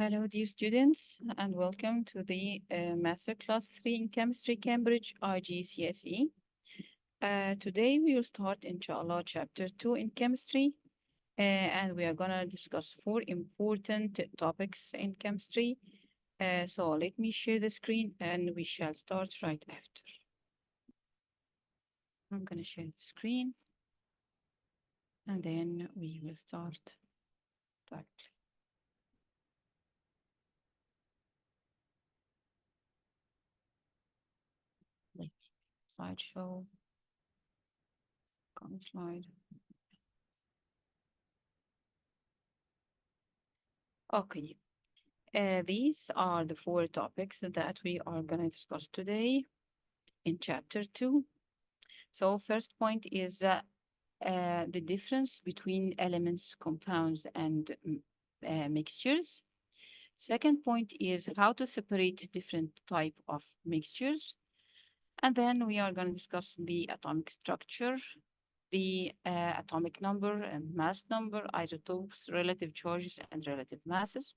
Hello, dear students, and welcome to the Master Class 3 in Chemistry, Cambridge, IGCSE. Today we will start, inshallah, Chapter 2 in Chemistry, and we are going to discuss 4 important topics in chemistry. So let me share the screen and we shall start right after. I'm going to share the screen and then we will start directly. Slideshow, come slide. Okay. These are the 4 topics that we are going to discuss today in chapter 2. So first point is the difference between elements, compounds, and mixtures. Second point is how to separate different type of mixtures. And then we are going to discuss the atomic structure, the atomic number and mass number, isotopes, relative charges, and relative masses.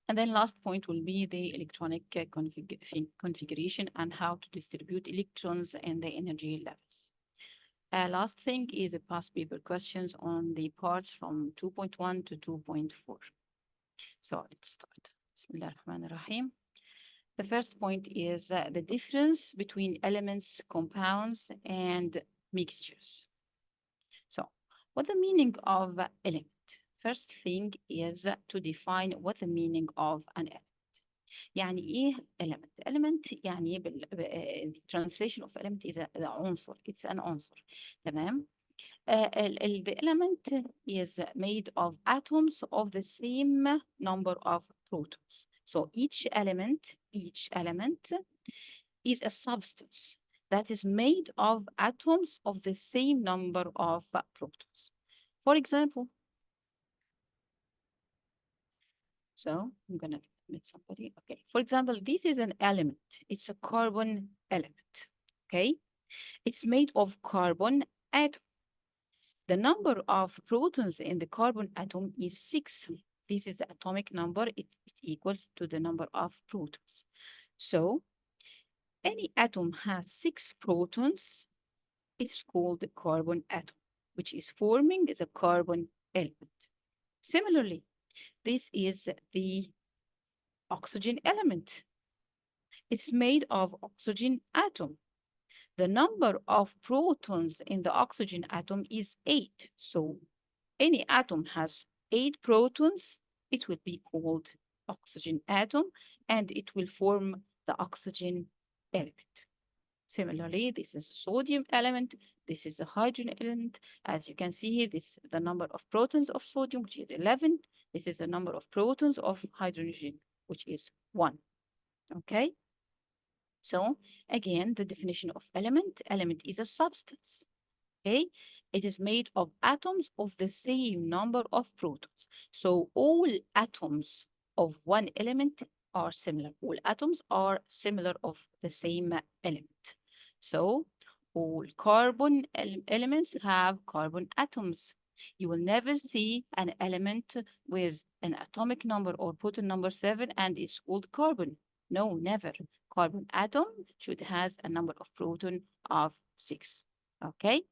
And then last point will be the electronic configuration and how to distribute electrons and the energy levels. Last thing is the past paper questions on the parts from 2.1 to 2.4. So let's start. Bismillah ar-Rahman ar-Rahim. The first point is the difference between elements, compounds, and mixtures. So what the meaning of element? First thing is to define what the meaning of an element. يعني ايه element؟ element يعني the translation of element is a عنصر. It's an عنصر. تمام؟ the element is made of atoms of the same number of protons. So each element is a substance that is made of atoms of the same number of protons. For example, so I'm gonna admit somebody. Okay, for example, this is an element. It's a carbon element. Okay, it's made of carbon atom. The number of protons in the carbon atom is 6. This is the atomic number. It equals to the number of protons. So any atom has 6 protons. It's called the carbon atom, which is forming the carbon element. Similarly, this is the oxygen element. It's made of oxygen atom. The number of protons in the oxygen atom is 8. So any atom has 8 protons, it will be called oxygen atom, and it will form the oxygen element. Similarly, this is a sodium element. This is a hydrogen element. As you can see here, this is the number of protons of sodium, which is 11. This is the number of protons of hydrogen, which is 1. Okay? So again, the definition of element. Element is a substance. Okay? It is made of atoms of the same number of protons. So all atoms of one element are similar. All atoms are similar of the same element. So all carbon elements have carbon atoms. You will never see an element with an atomic number or proton number 7 and it's called carbon. No, never. Carbon atom should has a number of proton of 6. Okay?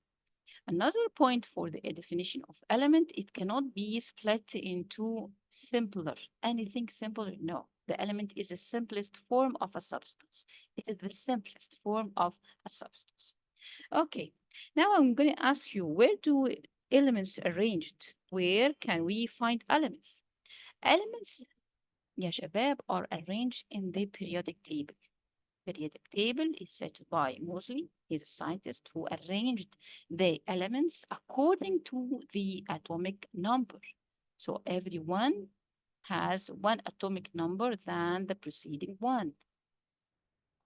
Another point for the definition of element, it cannot be split into simpler. Anything simpler? No. The element is the simplest form of a substance. It is the simplest form of a substance. Okay, now I'm going to ask you, where do elements arranged? Where can we find elements? Elements, يا شباب, are arranged in the periodic table. Periodic table is set by Moseley. He's a scientist who arranged the elements according to the atomic number. So every one has one atomic number than the preceding one.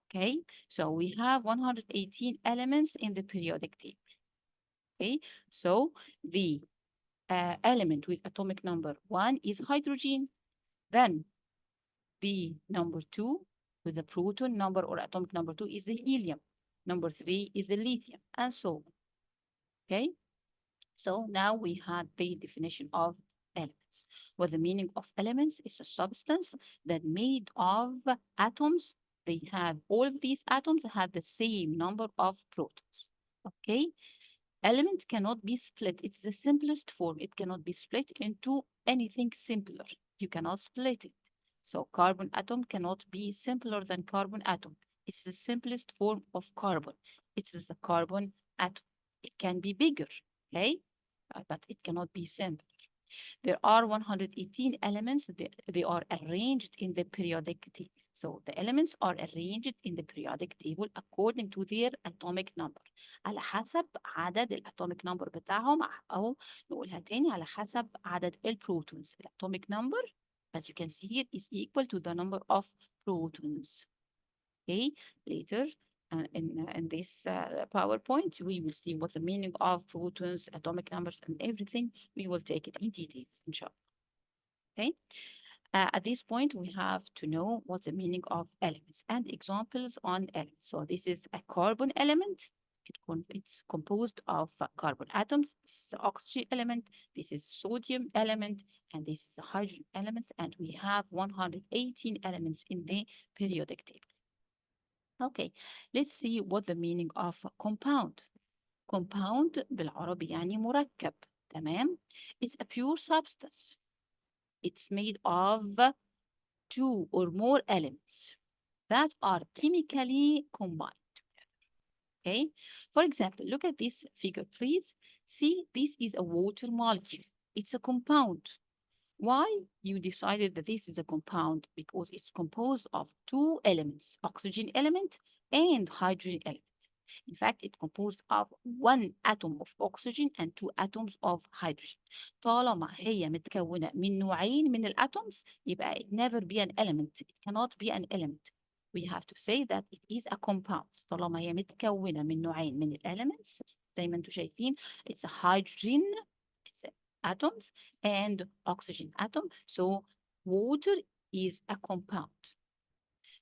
Okay, so we have 118 elements in the periodic table. Okay, so the element with atomic number 1 is hydrogen. Then the number 2 with the proton number or atomic number 2 is the helium. Number 3 is the lithium, and so on. Okay, so now we had the definition of elements. What the meaning of elements is a substance that made of atoms. They have all of these atoms have the same number of protons. Okay, element cannot be split. It's the simplest form. It cannot be split into anything simpler. You cannot split it. So carbon atom cannot be simpler than carbon atom. It's the simplest form of carbon. It's the carbon atom. It can be bigger, okay? But it cannot be simpler. There are 118 elements. They are arranged in the periodic table. So the elements are arranged in the periodic table according to their atomic number. على حسب عدد الاتوميك نمبر بتاعهم او نقولها تاني على حسب عدد البروتونز. الاتوميك number, as you can see here, is equal to the number of protons. Okay, later in this PowerPoint, we will see what the meaning of protons, atomic numbers, and everything. We will take it in details, inshallah. Okay. At this point, we have to know what's the meaning of elements and examples on elements. So this is a carbon element. It's composed of carbon atoms. This is the oxygen element. This is sodium element. And this is the hydrogen element. And we have 118 elements in the periodic table. Okay, let's see what the meaning of compound. Compound بالعربي يعني مركب. تمام. It's a pure substance. It's made of two or more elements that are chemically combined. Okay, for example, look at this figure, please. See, this is a water molecule. It's a compound. Why you decided that this is a compound? Because it's composed of two elements, oxygen element and hydrogen element. In fact, it's composed of one atom of oxygen and two atoms of hydrogen. طالما هي متكونة من نوعين من الatoms, يبقى it never be an element. It cannot be an element. We have to say that it is a compound. طالما هي متكونة من نوعين من elements, زي ما انتم شايفين, it's a hydrogen, it's atoms, and oxygen atom. So water is a compound.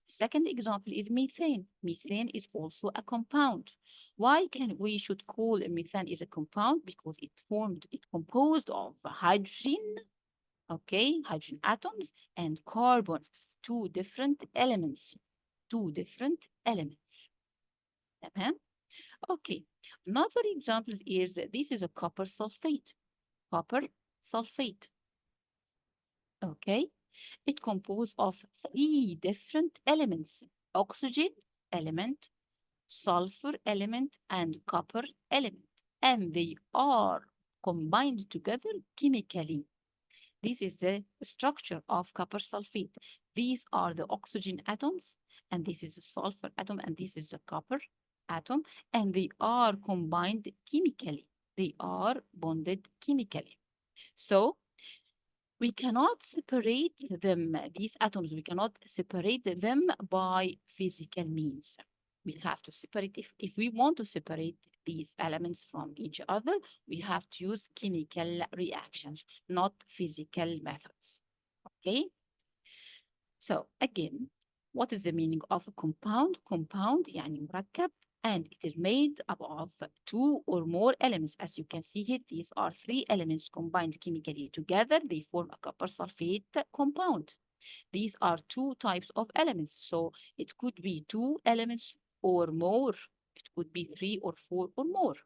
Second example is methane. Methane is also a compound. Why can we should call methane is a compound? Because it composed of hydrogen, okay, hydrogen atoms and carbon, two different elements. تمام? Okay, another example is this is a copper sulfate. Copper sulfate. Okay, it composed of three different elements: oxygen element, sulfur element, and copper element. And they are combined together chemically. This is the structure of copper sulfate. These are the oxygen atoms, and this is the sulfur atom, and this is the copper atom, and they are combined chemically. They are bonded chemically. So we cannot separate them, these atoms, we cannot separate them by physical means. We have to separate, if we want to separate these elements from each other, we have to use chemical reactions, not physical methods, okay? So again, what is the meaning of a compound? Compound يعني مركب, and it is made up of two or more elements. As you can see here, these are three elements combined chemically together. They form a copper sulfate compound. These are two types of elements. So it could be two elements or more. It could be three or four or more.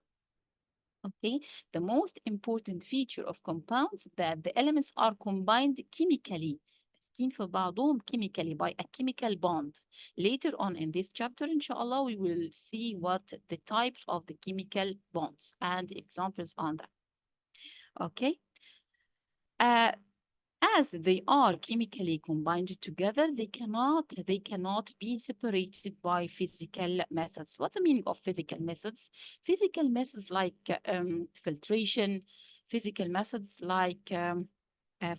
Okay, the most important feature of compounds that the elements are combined chemically. ماسكين في بعضهم chemically by a chemical bond. Later on in this chapter, inshallah, we will see what the types of the chemical bonds and examples on that. Okay. As they are chemically combined together, they cannot be separated by physical methods. What the meaning of physical methods? Physical methods like filtration, physical methods like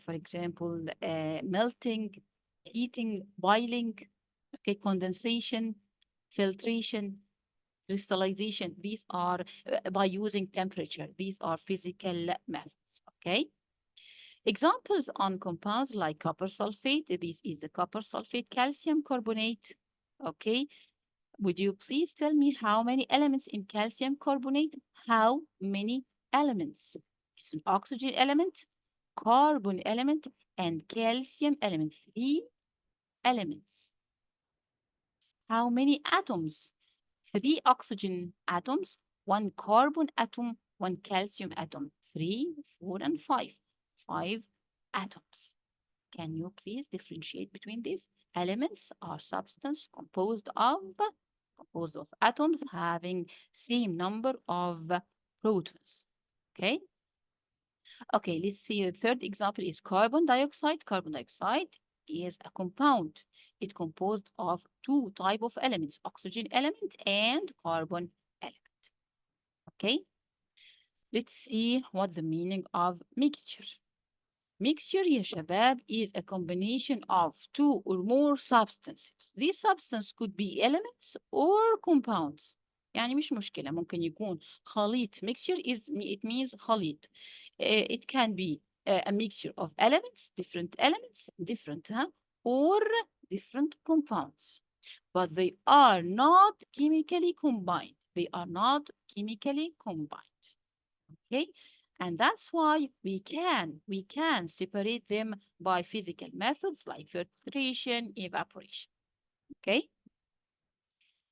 for example, melting, heating, boiling, okay, condensation, filtration, crystallization. These are by using temperature. These are physical methods, okay? Examples on compounds like copper sulfate. This is the copper sulfate calcium carbonate, okay? Would you please tell me how many elements in calcium carbonate? How many elements? It's an oxygen element, carbon element and calcium element. 3 elements. How many atoms? 3 oxygen atoms, 1 carbon atom, 1 calcium atom. 3, 4, and 5. 5 atoms. Can you please differentiate between these? Elements are substance composed of atoms having same number of protons. Okay? Okay, let's see. The third example is carbon dioxide. Carbon dioxide is a compound. It's composed of 2 types of elements, oxygen element and carbon element. Okay, let's see what the meaning of mixture. Mixture يا شباب is a combination of 2 or more substances. These substances could be elements or compounds. يعني مش مشكلة، ممكن يكون خليط. Mixture it means خليط. It can be a mixture of elements, different, huh? Or different compounds. But they are not chemically combined. They are not chemically combined. Okay, and that's why we can separate them by physical methods like filtration, evaporation. Okay,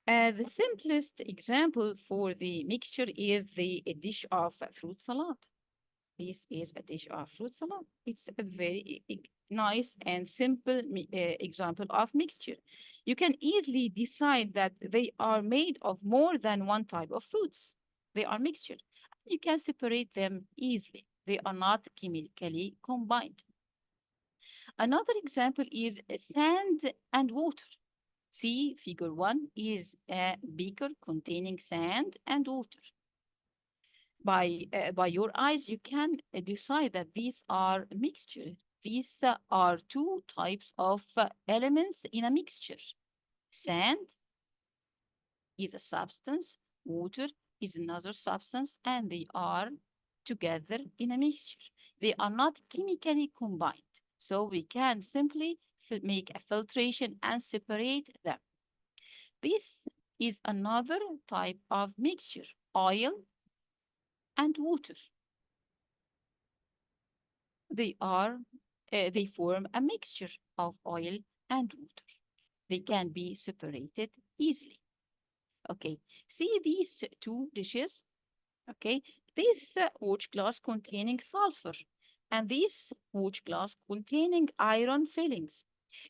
the simplest example for the mixture is the dish of fruit salad. This is a dish of fruit salad. It's a very nice and simple example of mixture. You can easily decide that they are made of more than one type of fruits. They are mixture. You can separate them easily. They are not chemically combined. Another example is sand and water. See, figure 1 is a beaker containing sand and water. By your eyes, you can decide that these are a mixture. These are 2 types of elements in a mixture. Sand is a substance, water is another substance, and they are together in a mixture. They are not chemically combined, so we can simply make a filtration and separate them. This is another type of mixture, oil and water. They form a mixture of oil and water. They can be separated easily. Okay, see these 2 dishes. Okay, this watch glass containing sulfur and this watch glass containing iron fillings.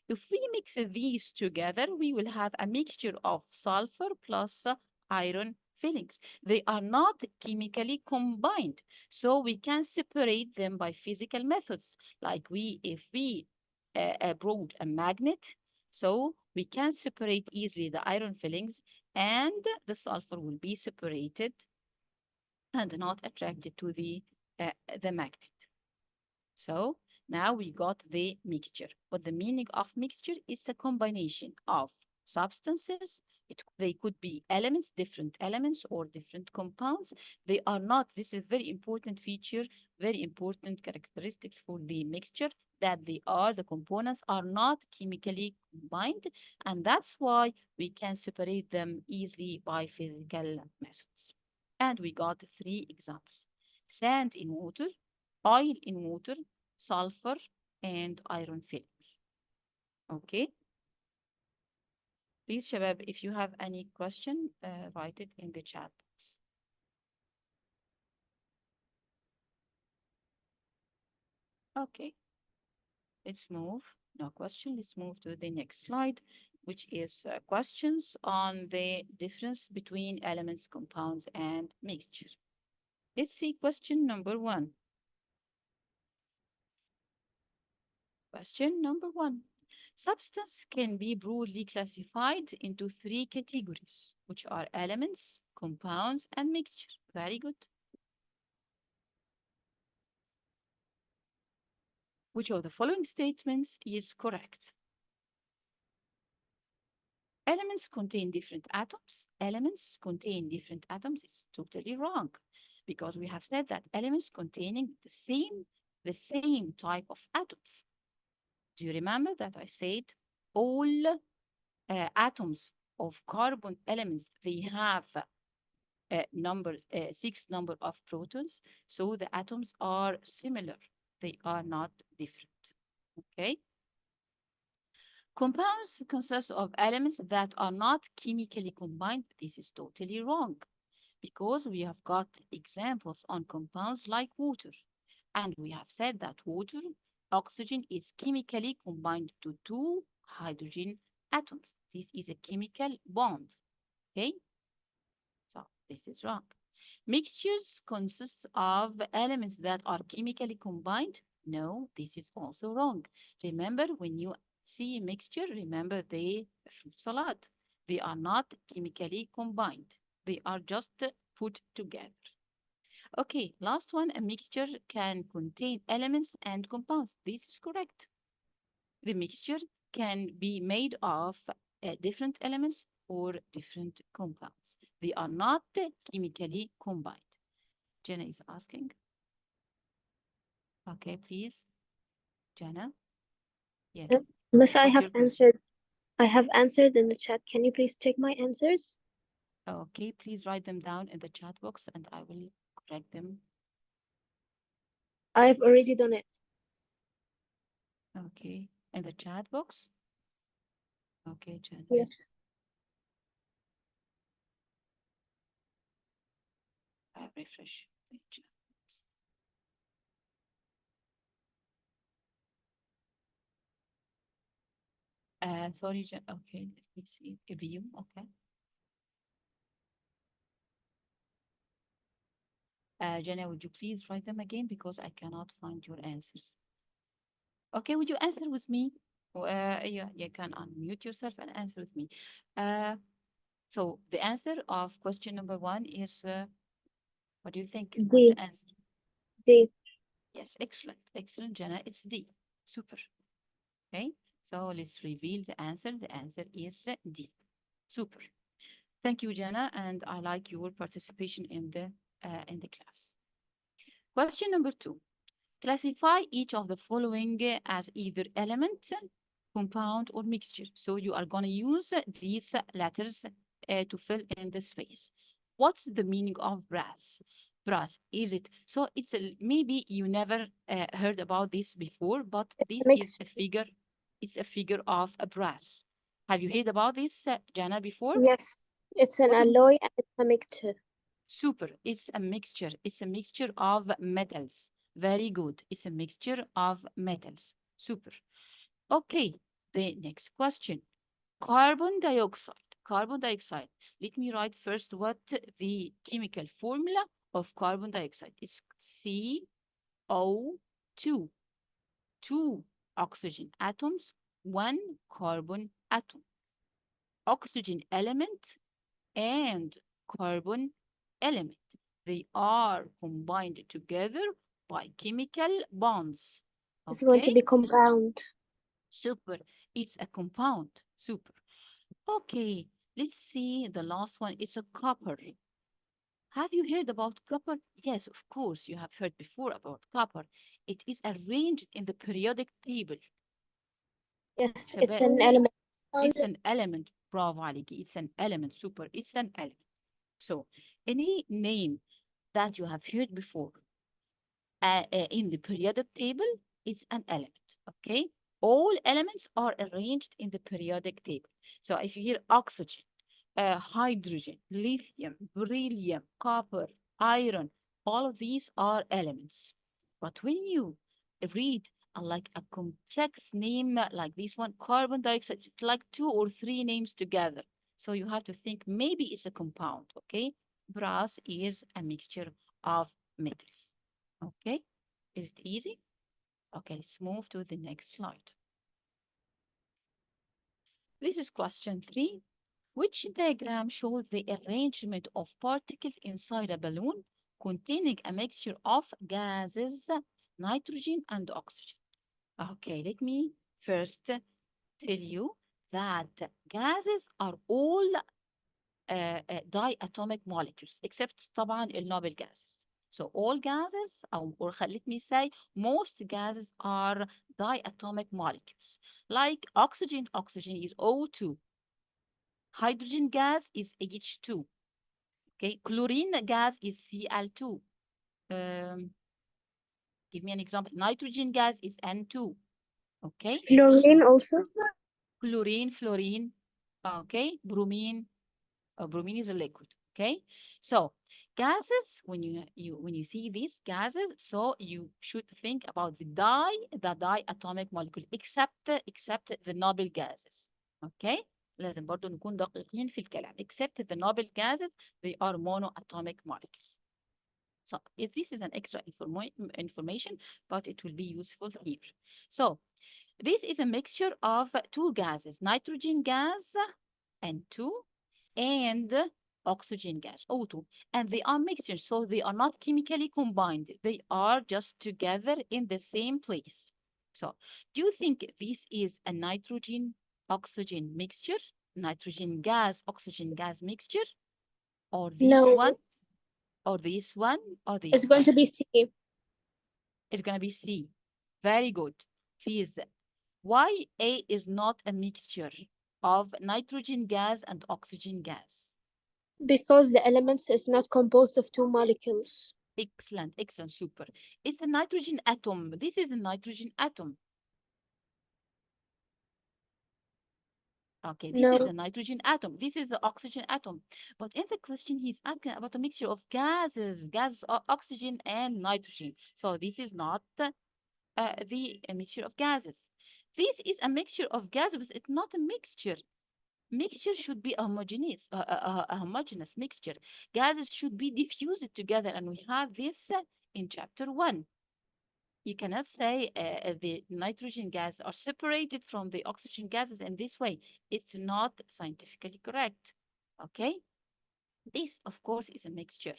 If we mix these together, we will have a mixture of sulfur plus iron fillings. They are not chemically combined, so we can separate them by physical methods. Like if we brought a magnet, so we can separate easily the iron fillings and the sulfur will be separated and not attracted to the magnet. So now we got the mixture. But the meaning of mixture is a combination of substances. They could be elements, different elements, or different compounds. They are not, this is very important feature, very important characteristics for the mixture, that the components are not chemically combined. And that's why we can separate them easily by physical methods. And we got 3 examples. Sand in water, oil in water, sulfur, and iron fillings. Okay. Please, Shabab, if you have any question, write it in the chat box. Okay. Let's move. No question. Let's move to the next slide, which is questions on the difference between elements, compounds, and mixture. Let's see question number 1. Question number 1. Substance can be broadly classified into 3 categories, which are elements, compounds, and mixture. Very good. Which of the following statements is correct? Elements contain different atoms. Elements contain different atoms is totally wrong, because we have said that elements containing the same type of atoms. Do you remember that I said all atoms of carbon elements, they have 6 number of protons, so the atoms are similar. They are not different. Okay? Compounds consist of elements that are not chemically combined. This is totally wrong because we have got examples on compounds like water. And we have said that water, oxygen is chemically combined to two hydrogen atoms. This is a chemical bond. Okay? So this is wrong. Mixtures consist of elements that are chemically combined. No, this is also wrong. Remember, when you see a mixture, remember the fruit salad. They are not chemically combined. They are just put together. Okay, last one, a mixture can contain elements and compounds. This is correct. The mixture can be made of different elements or different compounds. They are not chemically combined. Jenna is asking. Okay, please. Jenna? Yes. Miss, I What's have your question? answered. I have answered in the chat. Can you please check my answers? Okay, please write them down in the chat box and I will correct them. I have already done it. Okay, in the chat box? Okay, Jenna. Yes. I refresh the chat. Sorry, okay, let me see. A view, okay. Jenna, would you please write them again because I cannot find your answers. Okay, would you answer with me? Yeah, you can unmute yourself and answer with me. So the answer of question number one is, what do you think? What's D. the answer? D. Yes, excellent, excellent, Jenna. It's D. Super. Okay, so let's reveal the answer. The answer is D. Super. Thank you, Jenna, and I like your participation in the class. Question number two. Classify each of the following as either element, compound, or mixture. So you are going to use these letters to fill in the space. What's the meaning of brass? Brass, is it? So it's maybe you never heard about this before, but this is Mix. a figure. It's a figure of a brass. Have you heard about this, Jana, before? Yes. It's an What do alloy and it's a mixture. Super. It's a mixture. It's a mixture of metals. Very good. It's a mixture of metals. Super. Okay. The next question. Carbon dioxide. Carbon dioxide. Let me write first what the chemical formula of carbon dioxide is. CO2. Two oxygen atoms, one carbon atom. Oxygen element and carbon element. They are combined together by chemical bonds. It's going to Okay, be compound. super. It's a compound. Super. Okay, let's see. The last one is a copper. Have you heard about copper? Yes, of course, you have heard before about copper. It is arranged in the periodic table. Yes, it's شباب, an element. it's an element. برافو عليكي. It's an element. Super. It's an element. So, any name that you have heard before in the periodic table is an element, okay? All elements are arranged in the periodic table. So, if you hear oxygen, hydrogen, lithium, beryllium, copper, iron, all of these are elements. But when you read like a complex name like this one, carbon dioxide, it's like two or three names together. So you have to think maybe it's a compound, okay? Brass is a mixture of metals, okay? Is it easy? Okay, let's move to the next slide. This is question 3. Which diagram shows the arrangement of particles inside a balloon containing a mixture of gases, nitrogen, and oxygen? Okay, let me first tell you that gases are all diatomic molecules except طبعا النوبل gases. So all gases, or let me say, most gases are diatomic molecules. Like oxygen, oxygen is O2. Hydrogen gas is H2. Okay, chlorine gas is Cl2. Um, Give me an example. Nitrogen gas is N2. Okay. Fluorine So also. chlorine, fluorine. Okay. Bromine. Bromine is a liquid. Okay. So gases, when you see these gases, so you should think about the diatomic molecule, except the noble gases. Okay. لازم برضو نكون دقيقين في الكلام. Except the noble gases, they are monoatomic molecules. So if this is an extra information, but it will be useful here. So this is a mixture of two gases, nitrogen gas, N2, and oxygen gas, O2. And they are mixtures, so they are not chemically combined. They are just together in the same place. So do you think this is a nitrogen-oxygen mixture, nitrogen gas, oxygen gas mixture, or this No, one, or this one, or it's this going one? to be C. It's going to be C. Very good. Please, why A is not a mixture of nitrogen gas and oxygen gas? Because the elements is not composed of two molecules. Excellent, excellent, super. It's a nitrogen atom. This is a nitrogen atom. Okay, this is No, a nitrogen atom. This is the oxygen atom. But in the question, he's asking about a mixture of gases, oxygen and nitrogen. So this is not the mixture of gases. This is a mixture of gases, but it's not a mixture. Mixture should be homogeneous, a homogeneous mixture. Gases should be diffused together, and we have this in chapter 1. You cannot say the nitrogen gases are separated from the oxygen gases in this way. It's not scientifically correct. Okay? This, of course, is a mixture.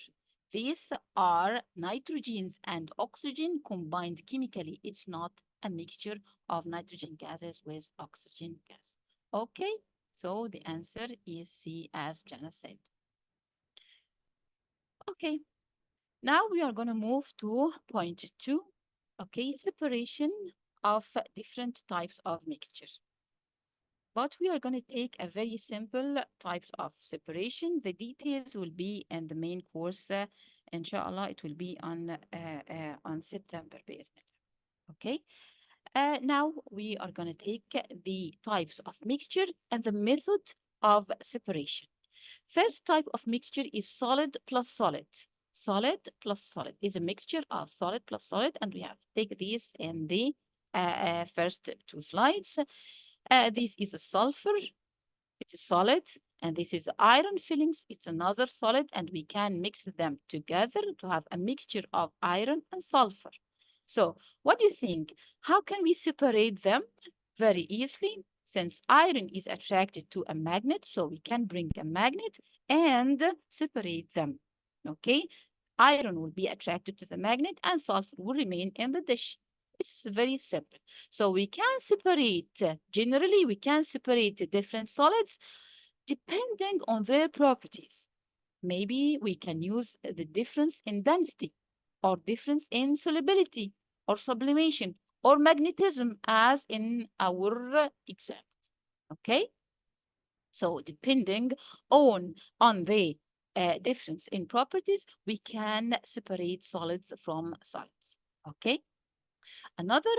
These are nitrogens and oxygen combined chemically. It's not a mixture of nitrogen gases with oxygen gas. Okay? So the answer is C, as Jana said. Okay, now we are going to move to point 2. Okay, separation of different types of mixtures. But we are going to take a very simple types of separation. The details will be in the main course. Inshallah, it will be on September, based. Okay. Now we are going to take the types of mixture and the method of separation. First type of mixture is solid plus solid. Solid plus solid is a mixture of solid plus solid, and we have to take these in the first 2 slides. This is a sulfur, it's a solid, and this is iron fillings, it's another solid, and we can mix them together to have a mixture of iron and sulfur. So what do you think? How can we separate them? Very easily, since iron is attracted to a magnet, so we can bring a magnet and separate them. Okay, iron will be attracted to the magnet and sulfur will remain in the dish. It's very simple. So we can separate, generally we can separate different solids depending on their properties. Maybe we can use the difference in density or difference in solubility or sublimation or magnetism as in our example. Okay? So depending on the difference in properties, we can separate solids from solids. Okay? Another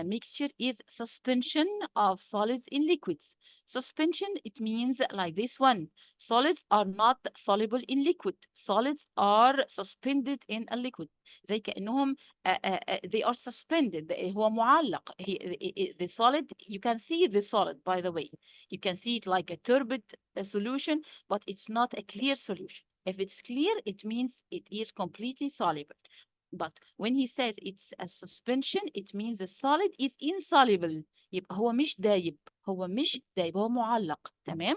mixture is suspension of solids in liquids. Suspension, it means like this one. Solids are not soluble in liquid. Solids are suspended in a liquid. زي كأنهم they are suspended. هو معلق. The solid, you can see the solid, by the way. You can see it like a turbid solution, but it's not a clear solution. If it's clear, it means it is completely soluble. But when he says it's a suspension, it means the solid is insoluble. يبقى هو مش دايب. هو معلق. تمام?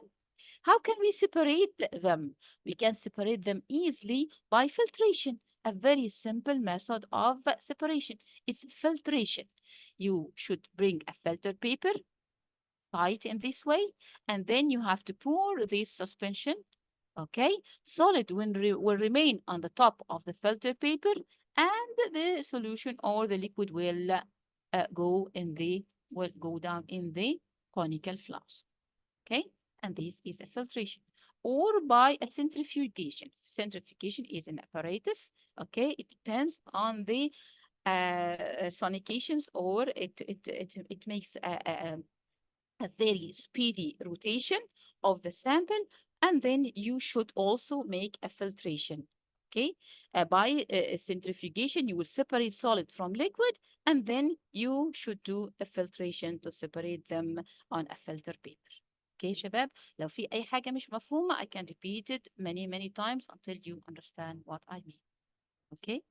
How can we separate them? We can separate them easily by filtration. A very simple method of separation. It's filtration. You should bring a filter paper, tie it in this way, and then you have to pour this suspension. Okay, solid will remain on the top of the filter paper, and the solution or the liquid will go down in the conical flask. Okay, and this is a filtration, or by a centrifugation. Centrifugation is an apparatus. Okay, it depends on the sonications, or it makes a very speedy rotation of the sample, and then you should also make a filtration. Okay, by centrifugation, you will separate solid from liquid, and then you should do a filtration to separate them on a filter paper. Okay, شباب, لو في أي حاجة مش مفهومة, I can repeat it many times until you understand what I mean. Okay.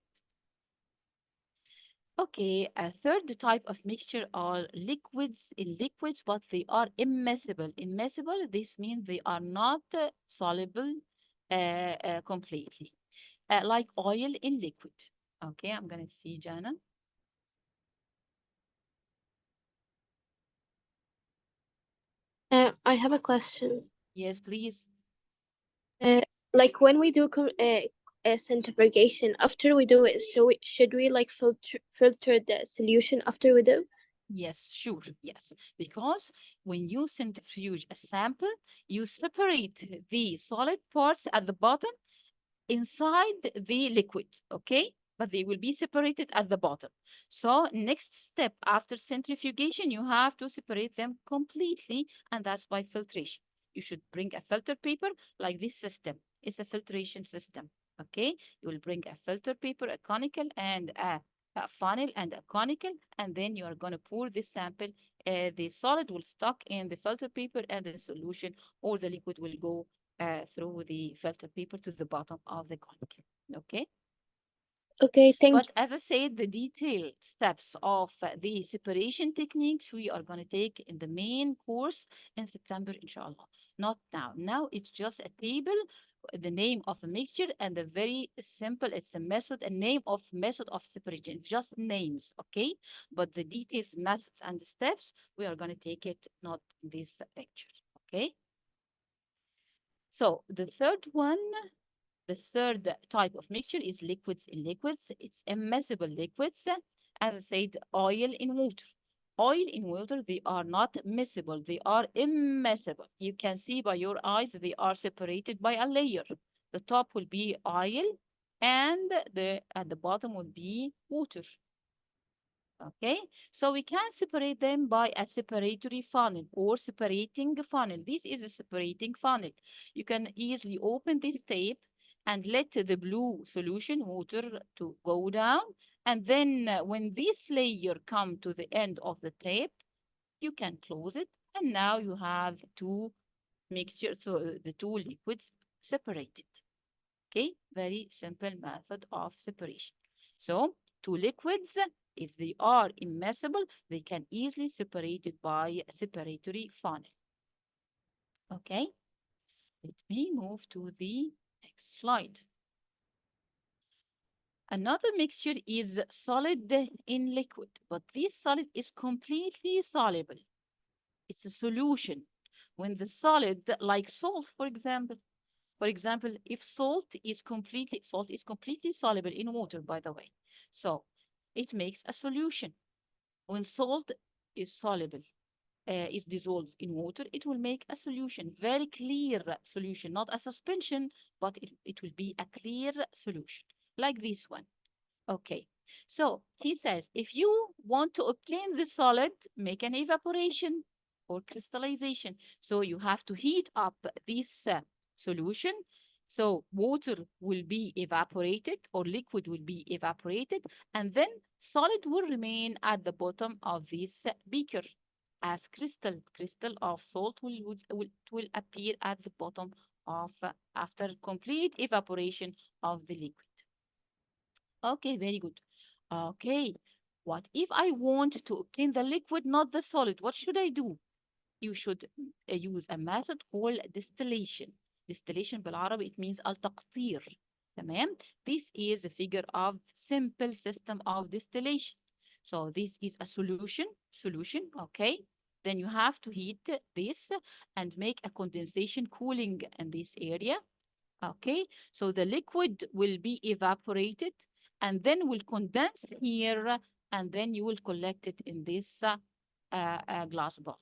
Okay, a third type of mixture are liquids in liquids, but they are immiscible. Immiscible, this means they are not soluble completely, like oil in liquid. Okay, I'm gonna see Jana. I have a question. Yes, please. Uh, like when we do centrifugation, after we do it, should we like filter the solution after we do? Yes, sure. Yes, because when you centrifuge a sample, you separate the solid parts at the bottom inside the liquid, okay? But they will be separated at the bottom. So next step after centrifugation, you have to separate them completely, and that's by filtration. You should bring a filter paper like this system. It's a filtration system, okay? You will bring a filter paper, a conical, and a funnel and a conical, and then you are going to pour this sample. The solid will stuck in the filter paper, and the solution or the liquid will go through the filter paper to the bottom of the conical. Okay. Okay, thank But as I said, the detailed steps of the separation techniques we are going to take in the main course in September, inshallah. Not now. Now it's just a table, the name of a mixture, and a very simple, it's a method, a name of method of separation. It's just names, okay? But the details, methods, and the steps, we are going to take it not in this lecture, okay? So the third type of mixture is liquids in liquids. It's immiscible liquids. As I said, oil in water. Oil in water, they are not miscible, they are immiscible. You can see by your eyes, they are separated by a layer. The top will be oil, and at the bottom will be water. Okay, so we can separate them by a separatory funnel or separating funnel. This is a separating funnel. You can easily open this tape and let the blue solution water to go down. And then when this layer come to the end of the tape, you can close it. And now you have two mixture, so the two liquids separated. Okay, very simple method of separation. So two liquids, if they are immiscible, they can easily separate it by a separatory funnel. Okay, let me move to the next slide. Another mixture is solid in liquid, but this solid is completely soluble. It's a solution. When the solid, like salt, for example, if salt is completely soluble in water, by the way. So it makes a solution. When salt is soluble, is dissolved in water, it will make a solution, very clear solution, not a suspension, but it will be a clear solution, like this one. Okay, so he says, if you want to obtain the solid, make an evaporation or crystallization. So you have to heat up this solution. So water will be evaporated or liquid will be evaporated, and then solid will remain at the bottom of this beaker as crystal. Crystal of salt will appear at the bottom of after complete evaporation of the liquid. Okay, very good. Okay, what if I want to obtain the liquid, not the solid? What should I do? You should use a method called distillation. Distillation بالعربي it means التقطير. تمام? This is a figure of simple system of distillation. So this is a solution, okay? Then you have to heat this and make a condensation cooling in this area. Okay, so the liquid will be evaporated and then will condense here, and then you will collect it in this glass bulb.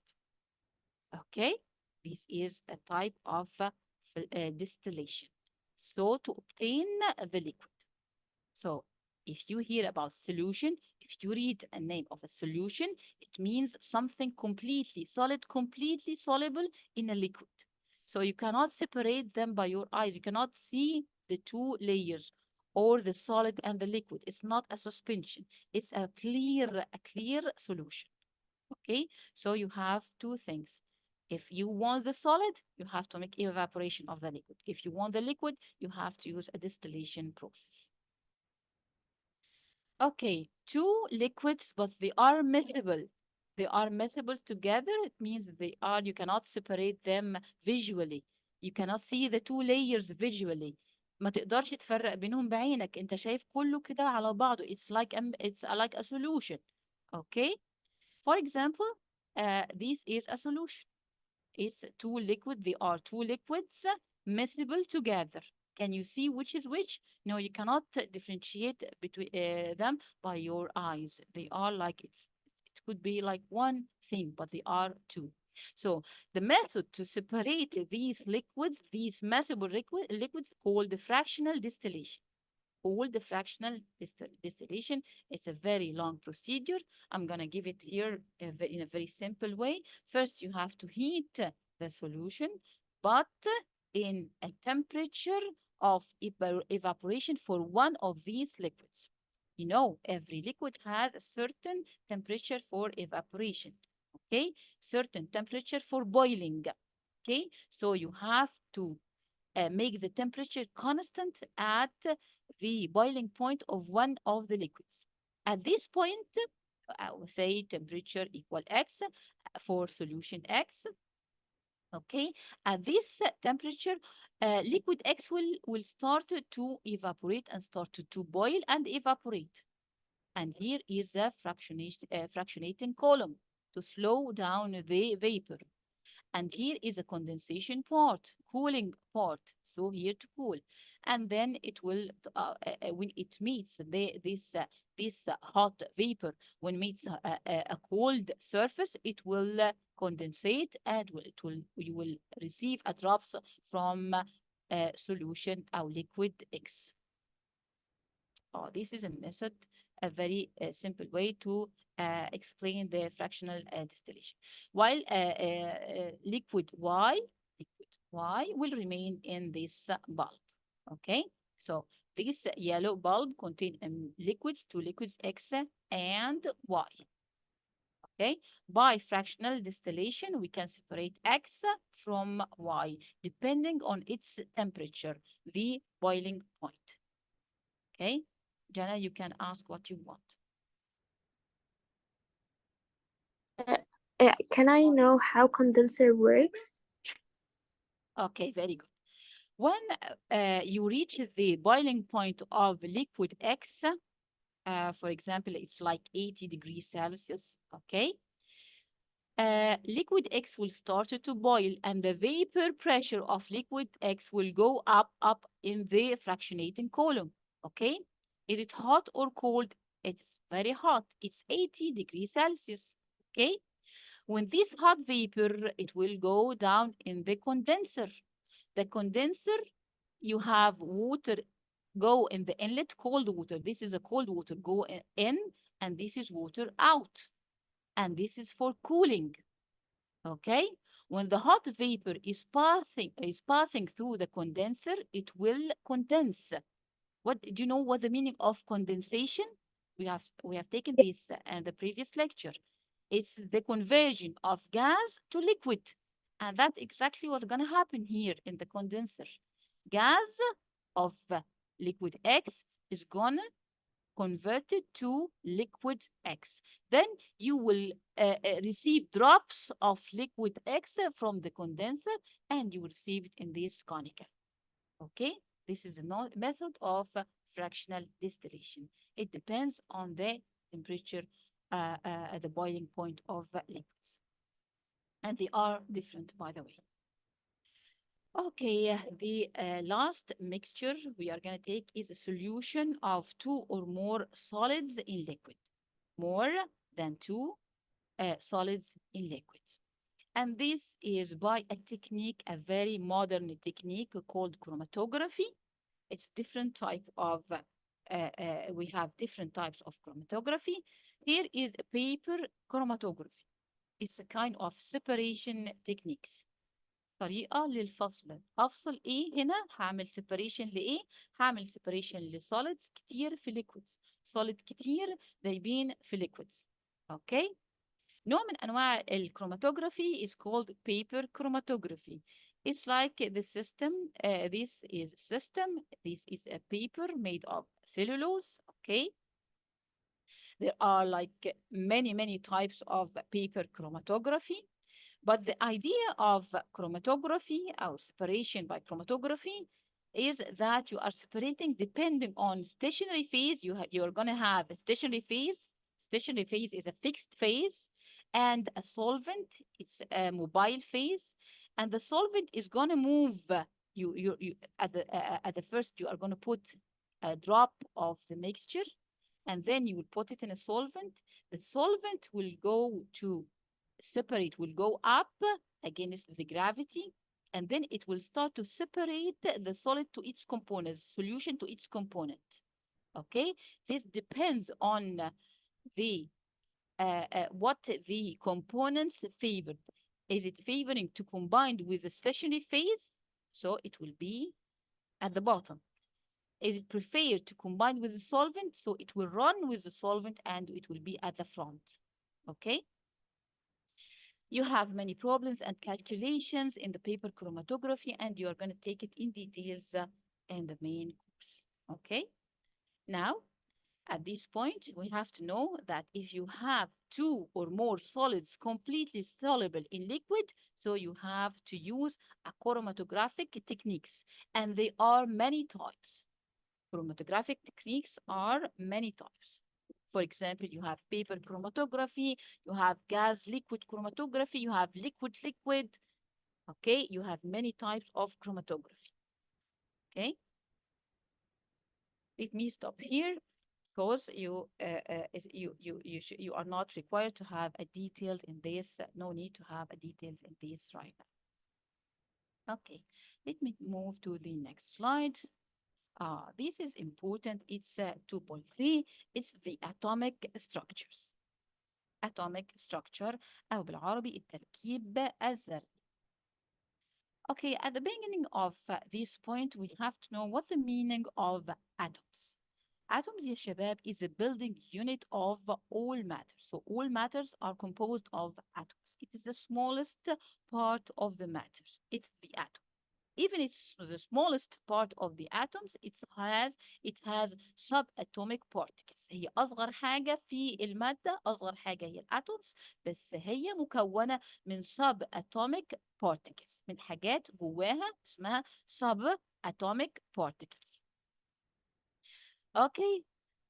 Okay, this is a type of distillation. So to obtain the liquid. So If you hear about solution, if you read a name of a solution, it means something completely solid, completely soluble in a liquid. So you cannot separate them by your eyes. You cannot see the two layers or the solid and the liquid. It's not a suspension. It's a clear solution. Okay, so you have two things. If you want the solid, you have to make evaporation of the liquid. If you want the liquid, you have to use a distillation process. Okay, two liquids, but they are miscible. They are miscible together. It means they are, you cannot separate them visually. You cannot see the two layers visually. ما تقدرش تفرق بينهم بعينك. انت شايف كله كده على بعضه. It's like a solution. Okay? For example, this is a solution. It's two liquid. They are two liquids miscible together. Can you see which is which? No, you cannot differentiate between them by your eyes. They are like it could be like one thing, but they are two. So the method to separate these liquids, these miscible liquids, called the fractional distillation. Called the fractional distillation. It's a very long procedure. I'm going to give it here in a very simple way. First, you have to heat the solution, but in a temperature of evaporation for one of these liquids. You know, every liquid has a certain temperature for evaporation, okay? Certain temperature for boiling, okay? So you have to make the temperature constant at the boiling point of one of the liquids. At this point, I will say temperature equal X for solution X. Okay, at this temperature, liquid X will start to evaporate and start to boil and evaporate. And here is a fractionating column to slow down the vapor. And here is a condensation part, cooling part. So here to cool. And then it will, when it meets this hot vapor, when meets a cold surface, it will condensate and you will receive a drops from solution or liquid X. Oh, this is a method, a very simple way to explain the fractional distillation. While liquid Y will remain in this bulb. Okay, so this yellow bulb contain liquids, two liquids X and Y. Okay, by fractional distillation, we can separate X from Y depending on its temperature, the boiling point. Okay, Jana, you can ask what you want. Can I know how condenser works? Okay, very good. When you reach the boiling point of liquid X, for example, it's like 80 degrees Celsius, okay? Liquid X will start to boil and the vapor pressure of liquid X will go up in the fractionating column, okay? Is it hot or cold? It's very hot. It's 80 degrees Celsius, okay? When this hot vapor, it will go down in the condenser. The condenser, you have water go in the inlet, cold water. This is a cold water go in, and this is water out. And this is for cooling, okay? When the hot vapor is passing through the condenser, it will condense. What do you know what the meaning of condensation? We have taken this in the previous lecture. It's the conversion of gas to liquid. And that's exactly what's going to happen here in the condenser. Gas of liquid X is going to convert it to liquid X. Then you will receive drops of liquid X from the condenser and you will receive it in this conical. Okay? This is a method of fractional distillation. It depends on the temperature at the boiling point of liquids. And they are different, by the way. Okay, the last mixture we are going to take is a solution of two or more solids in liquid. More than two solids in liquid. And this is by a technique, a very modern technique called chromatography. It's different type of we have different types of chromatography. Here is paper chromatography. It's a kind of separation techniques. طريقة للفصل. أفصل إيه هنا؟ هعمل separation لإيه؟ هعمل separation لsolids كتير في liquids. solid كتير دايبين في liquids. أوكي؟ نوع من أنواع الكروماتوجرافي is called paper chromatography. It's like the system. This is system. This is a paper made of cellulose. Okay. There are like many types of paper chromatography. But the idea of chromatography or separation by chromatography is that you are separating depending on stationary phase. You're going to have a stationary phase. Stationary phase is a fixed phase, and a solvent, it's a mobile phase, and the solvent is going to move. You at the first you are going to put a drop of the mixture, and then you will put it in a solvent. The solvent will go to separate, will go up against the gravity, and then it will start to separate the solid to its components, solution to its component. Okay, this depends on the what the components favored. Is it favoring to combine with the stationary phase? So it will be at the bottom. Is it preferred to combine with the solvent? So it will run with the solvent and it will be at the front. Okay. You have many problems and calculations in the paper chromatography, and you are going to take it in details in the main course. Okay. Now, at this point, we have to know that if you have two or more solids completely soluble in liquid, so you have to use a chromatographic techniques, and they are many types. Chromatographic techniques are many types. For example, you have paper chromatography, you have gas liquid chromatography, you have liquid liquid. Okay, you have many types of chromatography. Okay, let me stop here because you are not required to have a detailed in this. No need to have a details in this right now. Okay, let me move to the next slide. This is important. It's 2.3. It's the atomic structures. Atomic structure أو بالعربي التركيب الذري. Okay, at the beginning of this point, we have to know what the meaning of atoms. Atoms, يا شباب, is a building unit of all matter. So all matters are composed of atoms. It is the smallest part of the matter. It's the atom. Even it's the smallest part of the atoms, it has subatomic particles. هي أصغر حاجة في المادة، أصغر حاجة هي الاتومز، بس هي مكونة من subatomic particles، من حاجات جواها اسمها subatomic particles. Okay,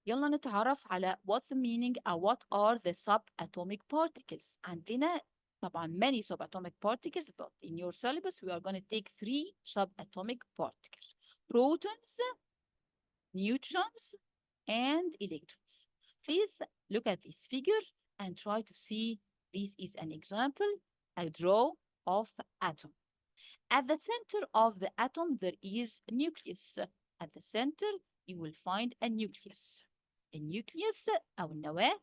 يلا نتعرف على what the meaning أو what are the subatomic particles. عندنا طبعا many subatomic particles, but in your syllabus we are going to take 3 subatomic particles: protons, neutrons, and electrons. Please look at this figure and try to see. This is an example, a draw of atom. At the center of the atom there is a nucleus. At the center you will find a nucleus. A nucleus أو النواة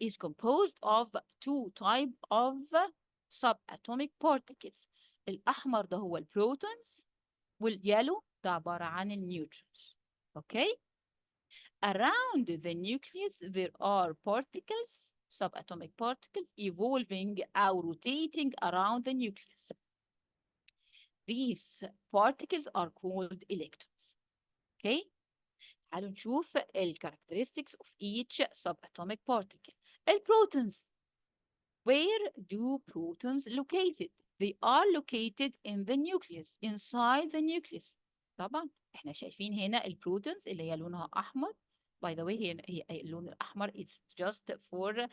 is composed of 2 types of subatomic particles. الأحمر ده هو البروتونز واليالو ده عبارة عن النيوترونز. Okay? Around the nucleus there are particles, subatomic particles evolving or rotating around the nucleus. These particles are called electrons. Okay? تعالوا نشوف ال characteristics of each subatomic particle. البروتونز. Where do protons located? They are located in the nucleus, inside the nucleus. طبعا احنا شايفين هنا البروتونز اللي هي لونها أحمر. By the way, هي اللون الأحمر it's just for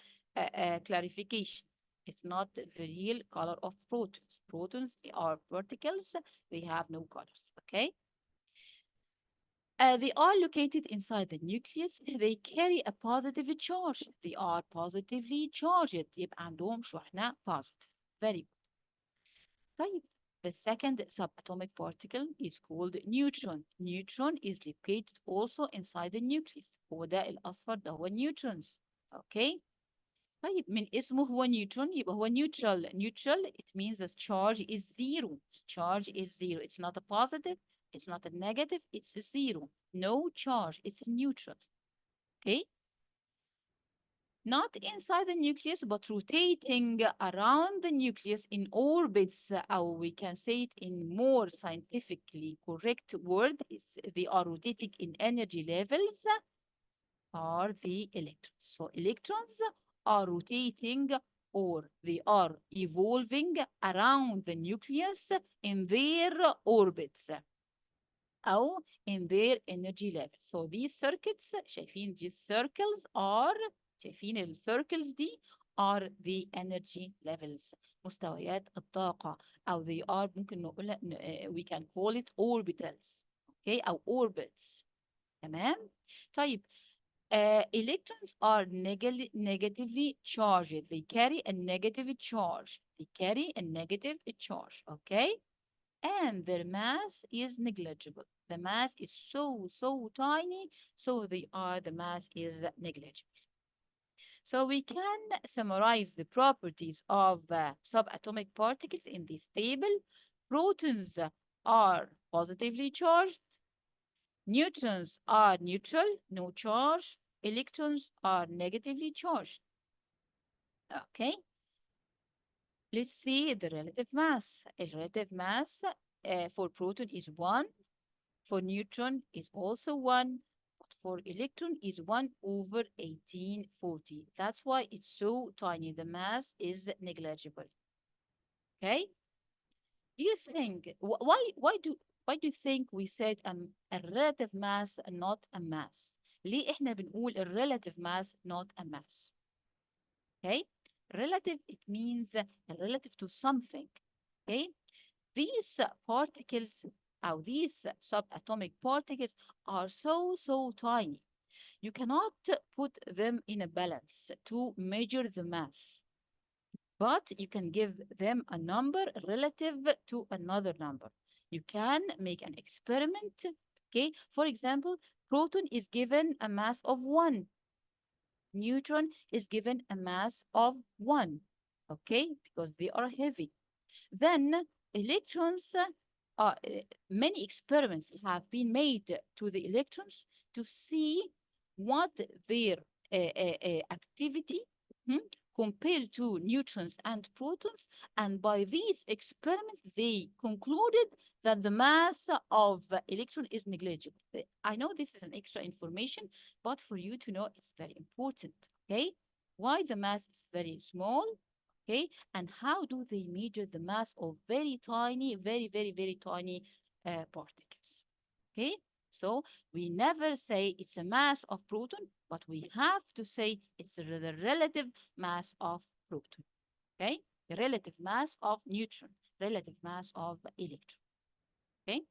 clarification. It's not the real color of protons. Protons are particles. They have no colors. Okay? They are located inside the nucleus. They carry a positive charge. They are positively charged. يبقى عندهم شحنة positive. Very good. طيب The second subatomic particle is called neutron. Neutron is located also inside the nucleus. هو ده الأصفر ده هو neutrons. Okay. طيب من اسمه هو نيوترون يبقى هو neutral. Neutral, it means the charge is zero. Charge is zero. It's not a positive, it's not a negative, it's a zero. No charge, it's neutral. Okay? Not inside the nucleus, but rotating around the nucleus in orbits, or we can say it in more scientifically correct word, they are rotating in energy levels, are the electrons. So electrons are rotating or they are evolving around the nucleus in their orbits أو in their energy level. So these circuits شايفين these circles are شايفين الcircles دي are the energy levels مستويات الطاقة أو they are ممكن نقول we can call it orbitals. Okay أو orbits. تمام. طيب electrons are negatively charged. They carry a negative charge. They carry a negative charge. Okay. And their mass is negligible. The mass is so tiny, so the mass is negligible. So we can summarize the properties of subatomic particles in this table. Protons are positively charged. Neutrons are neutral, no charge. Electrons are negatively charged. Okay. Let's see the relative mass. A relative mass for proton is 1. For neutron is also 1. But for electron is 1 over 1840. That's why it's so tiny. The mass is negligible. Okay? Do you think, why do you think we said a relative mass and not a mass? ليه إحنا بنقول a relative mass, not a mass? Okay? Relative, it means relative to something. Okay? These particles, or these subatomic particles, are so tiny. You cannot put them in a balance to measure the mass, but you can give them a number relative to another number. You can make an experiment. Okay? For example, proton is given a mass of 1. Neutron is given a mass of 1, okay, because they are heavy. Then electrons, many experiments have been made to the electrons to see what their activity compared to neutrons and protons. And by these experiments, they concluded that the mass of electron is negligible. I know this is an extra information, but for you to know, it's very important, okay? Why the mass is very small, okay? And how do they measure the mass of very tiny, very tiny particles, okay? So we never say it's a mass of proton, but we have to say it's the relative mass of proton, okay? The relative mass of neutron, relative mass of electron, okay?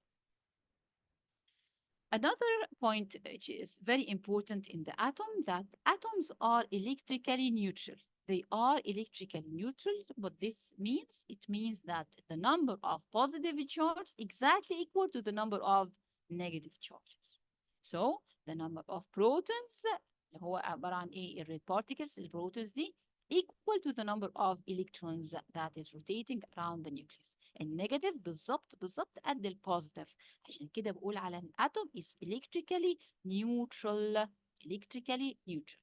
Another point which is very important in the atom, that atoms are electrically neutral. They are electrically neutral. What this means, it means that the number of positive charges exactly equal to the number of negative charges. So the number of protons اللي هو عبارة عن ايه الريد particles البروتونز دي equal to the number of electrons that is rotating around the nucleus. النيجاتيف بالظبط قد البوزيتيف. عشان كده بقول على الاتوم is electrically neutral. electrically neutral.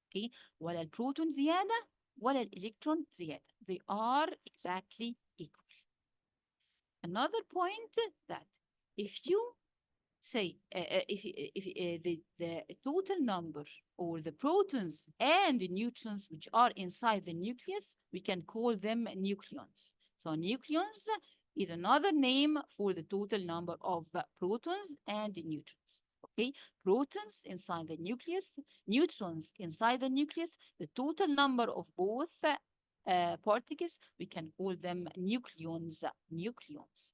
Okay. ولا البروتون زيادة ولا الإلكترون زيادة. They are exactly equal. Another point that if you say the total number or the protons and the neutrons which are inside the nucleus, we can call them nucleons. So nucleons is another name for the total number of protons and neutrons. Okay, protons inside the nucleus, neutrons inside the nucleus, the total number of both particles, we can call them nucleons. Nucleons.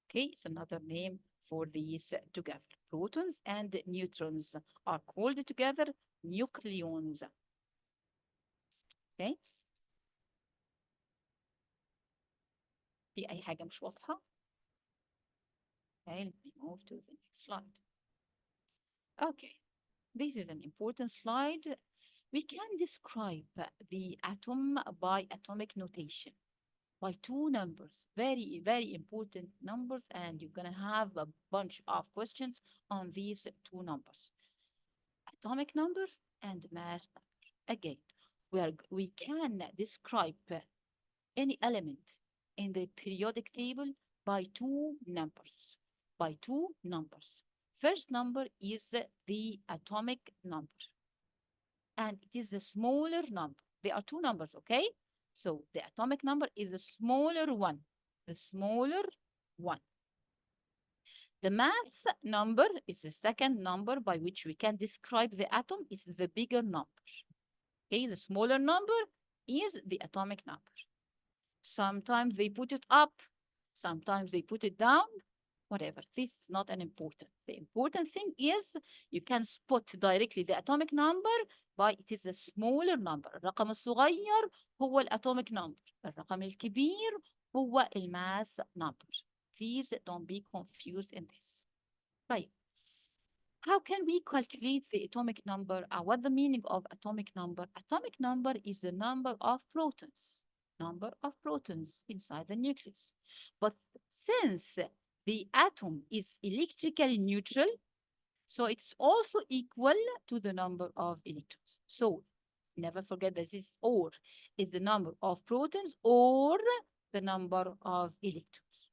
Okay, it's another name for these together. Protons and neutrons are called together nucleons. Okay. في أي حاجة مش واضحة؟ Okay, let me move to the next slide. Okay, this is an important slide. We can describe the atom by atomic notation, by two numbers, very, very important numbers, and you're going to have a bunch of questions on these two numbers, atomic number and mass number. Again, we can describe any element in the periodic table by two numbers, by two numbers. First number is the atomic number, and it is the smaller number. There are two numbers, okay? So the atomic number is the smaller one, the smaller one. The mass number is the second number by which we can describe the atom, is the bigger number. Okay, the smaller number is the atomic number. Sometimes they put it up, sometimes they put it down, whatever. This is not an important. The important thing is you can spot directly the atomic number by it is a smaller number. الرقم الصغير هو الatomic number. الرقم الكبير هو الماس number. Please don't be confused in this. طيب. How can we calculate the atomic number? What the meaning of atomic number? Atomic number is the number of protons. Number of protons inside the nucleus. But since the atom is electrically neutral, so it's also equal to the number of electrons. So never forget that this or is the number of protons or the number of electrons.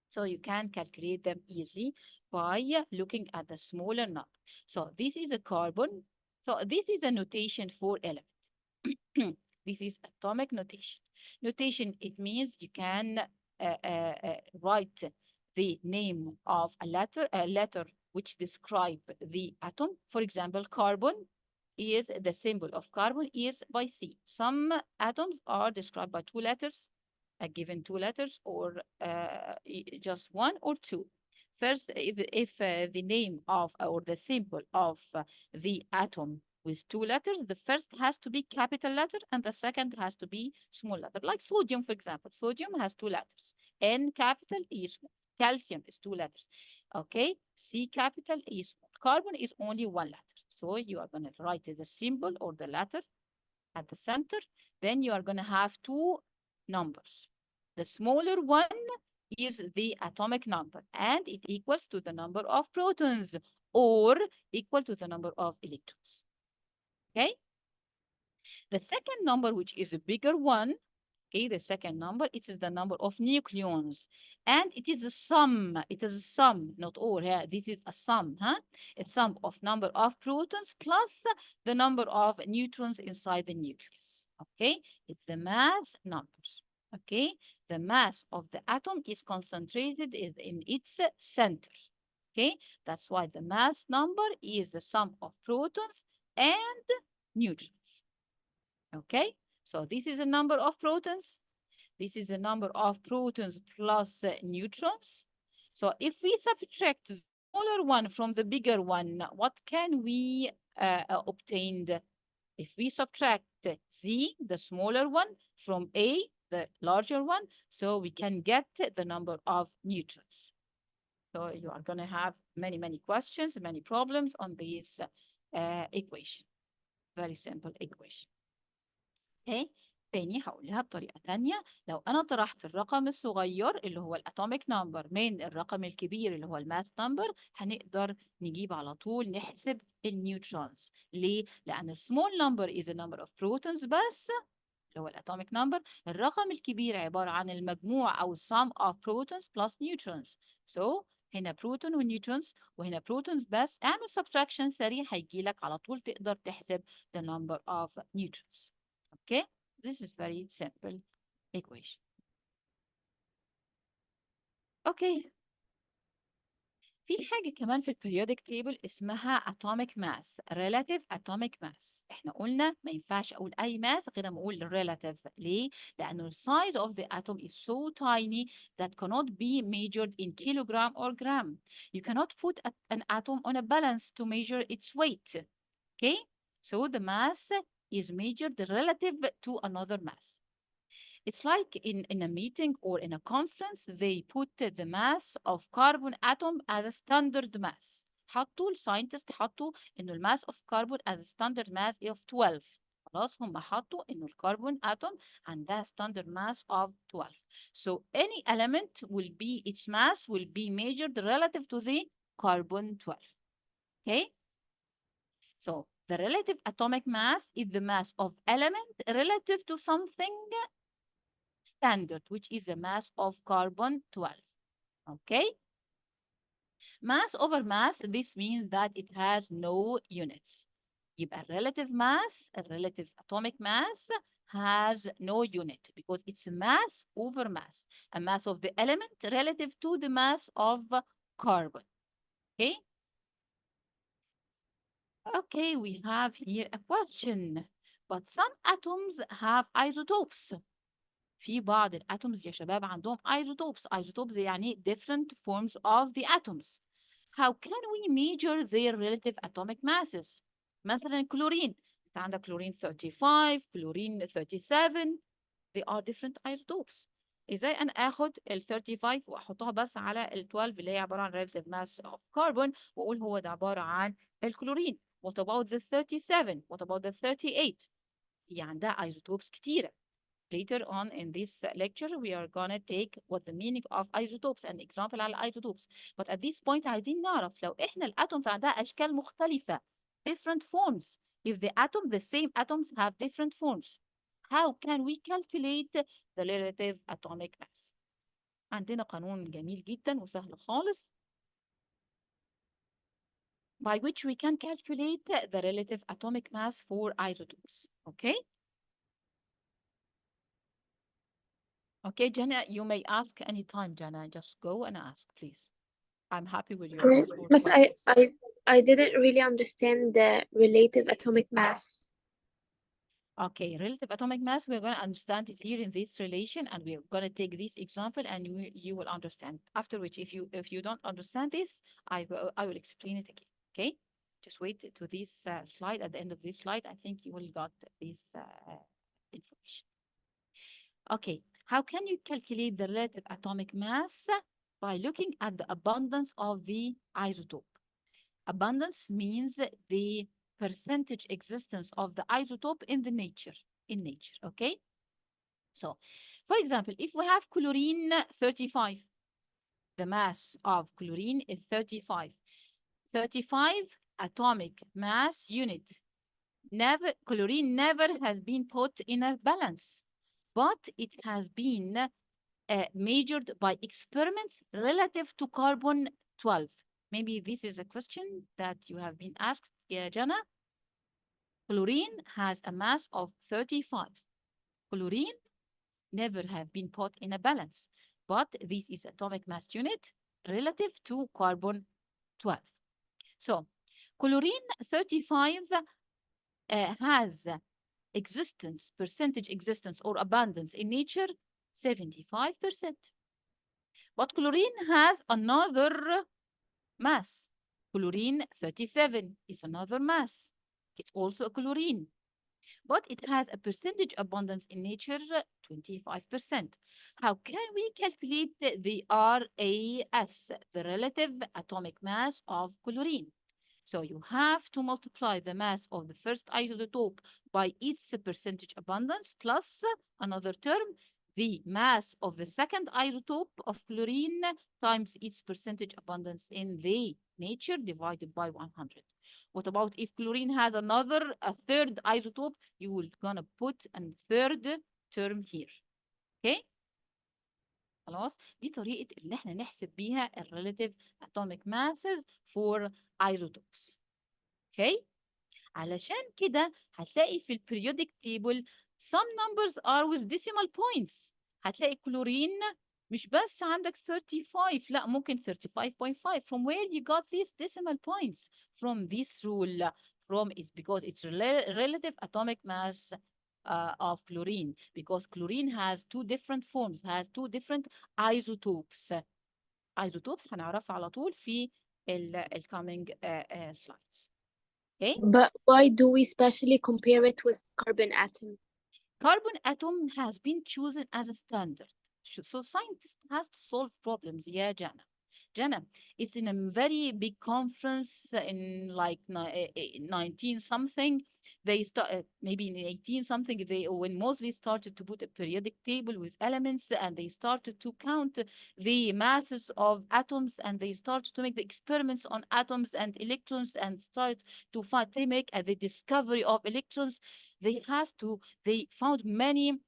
So you can calculate them easily by looking at the smaller number. So this is a carbon. So this is a notation for element. This is atomic notation. Notation, it means you can write the name of a letter which describe the atom. For example, carbon is the symbol of carbon is by C. Some atoms are described by two letters, given two letters, or just one or two. First, if the name of or the symbol of the atom with two letters, the first has to be capital letter and the second has to be small letter. Like sodium, for example. Sodium has two letters. N capital, E small. Calcium is two letters. Okay, C capital, E small. Carbon is only one letter. So you are going to write the symbol or the letter at the center. Then you are going to have two numbers. The smaller one is the atomic number, and it equals to the number of protons or equal to the number of electrons. Okay? The second number, which is a bigger one, okay, the second number, it is the number of nucleons. And it is a sum. It is a sum, not all. Yeah, this is a sum, huh? A sum of number of protons plus the number of neutrons inside the nucleus. Okay, it's the mass number. Okay, the mass of the atom is concentrated in its center. Okay, that's why the mass number is the sum of protons and neutrons. Okay, so this is a number of protons. This is the number of protons plus neutrons. So if we subtract the smaller one from the bigger one, what can we obtain? If we subtract Z, the smaller one, from A, the larger one, so we can get the number of neutrons. So you are going to have many, many questions, many problems on this equation. Very simple equation. Okay. تاني هقولها بطريقة تانية. لو أنا طرحت الرقم الصغير اللي هو الأتوميك نمبر من الرقم الكبير اللي هو الماس نمبر، هنقدر نجيب على طول نحسب النيوترونز. ليه؟ لأن السمول نمبر is a number of protons بس اللي هو الأتوميك نمبر. الرقم الكبير عبارة عن المجموع أو sum of protons plus neutrons. So هنا بروتون ونيوترونز وهنا بروتونز بس. اعمل subtraction سريع هيجيلك على طول تقدر تحسب the number of neutrons. Okay, this is very simple equation. Okay. في حاجة كمان في periodic table اسمها atomic mass, relative atomic mass. احنا قلنا ما ينفعش اقول اي mass غير ما اقول relative. ليه؟ لأنه size of the atom is so tiny that cannot be measured in kilogram or gram. You cannot put an atom on a balance to measure its weight. Okay, so the mass is measured relative to another mass. It's like in a meeting or in a conference, they put the mass of carbon atom as a standard mass. حطوا الساينتست حطوا إنه الماس of carbon as a standard mass of 12. خلاص هم حطوا إنه الكربون atom عندها standard mass of 12. So any element will be, its mass will be measured relative to the carbon 12. Okay? So the relative atomic mass is the mass of element relative to something standard, which is the mass of carbon 12. Okay? Mass over mass, this means that it has no units. يبقى relative mass, relative atomic mass has no unit because it's mass over mass. A mass of the element relative to the mass of carbon. Okay? Okay, we have here a question. But some atoms have isotopes. في بعض الاتومز يا شباب عندهم isotopes. Isotopes يعني different forms of the atoms. How can we measure their relative atomic masses? مثلا كلورين. انت عندك كلورين 35, كلورين 37. They are different isotopes. ازاي انا اخد ال 35 واحطها بس على ال 12 اللي هي عباره عن relative mass of carbon واقول هو ده عباره عن الكلورين. What about the 37? What about the 38? هي عندها isotopes كتيره. Later on in this lecture, we are gonna take what the meaning of isotopes and example على isotopes. But at this point عايزين نعرف لو احنا الاتومز عندها اشكال مختلفة different forms. If the same atoms have different forms, how can we calculate the relative atomic mass? عندنا قانون جميل جدا وسهل خالص by which we can calculate the relative atomic mass for isotopes. Okay? Okay, Jenna, you may ask anytime, Jenna. Just go and ask, please. I'm happy with your But questions. I didn't really understand the relative atomic mass. Okay, relative atomic mass, we're going to understand it here in this relation, and we're going to take this example, and you will understand. After which, if you don't understand this, I will explain it again. Okay, just wait to this slide. At the end of this slide, I think you will got this information. Okay, how can you calculate the relative atomic mass? By looking at the abundance of the isotope. Abundance means the percentage existence of the isotope in nature, okay? So, for example, if we have chlorine 35, the mass of chlorine is 35. 35 atomic mass unit. Chlorine never has been put in a balance, but it has been measured by experiments relative to carbon 12. Maybe this is a question that you have been asked, Jana. Chlorine has a mass of 35. Chlorine never have been put in a balance, but this is atomic mass unit relative to carbon 12. So, chlorine 35 has percentage existence or abundance in nature 75%. But chlorine has another mass. Chlorine 37 is another mass. It's also a chlorine. But it has a percentage abundance in nature 25%. How can we calculate the RAS, the relative atomic mass of chlorine? So you have to multiply the mass of the first isotope by its percentage abundance plus another term, the mass of the second isotope of chlorine times its percentage abundance in the nature divided by 100. What about if chlorine has a third isotope? You will gonna put a third term here. Okay? خلاص دي طريقة اللي احنا نحسب بيها relative atomic masses for isotopes. Okay? علشان كده هتلاقي في periodic table some numbers are with decimal points. هتلاقي كلورين مش بس عندك 35 لا ممكن 35.5. From where you got these decimal points? From this rule. From is because it's relative atomic mass of chlorine, because chlorine has two different forms, has two different isotopes. Isotopes هنعرفها على طول في coming slides. Okay? But why do we specially compare it with carbon atom? Carbon atom has been chosen as a standard. So scientists has to solve problems. Yeah, Jana. Jana, it's in a very big conference in like 19 something. They start maybe in 18 something. They when Mosley started to put a periodic table with elements, and they started to count the masses of atoms, and they started to make the experiments on atoms and electrons, and start to find they make the discovery of electrons. They have to they found many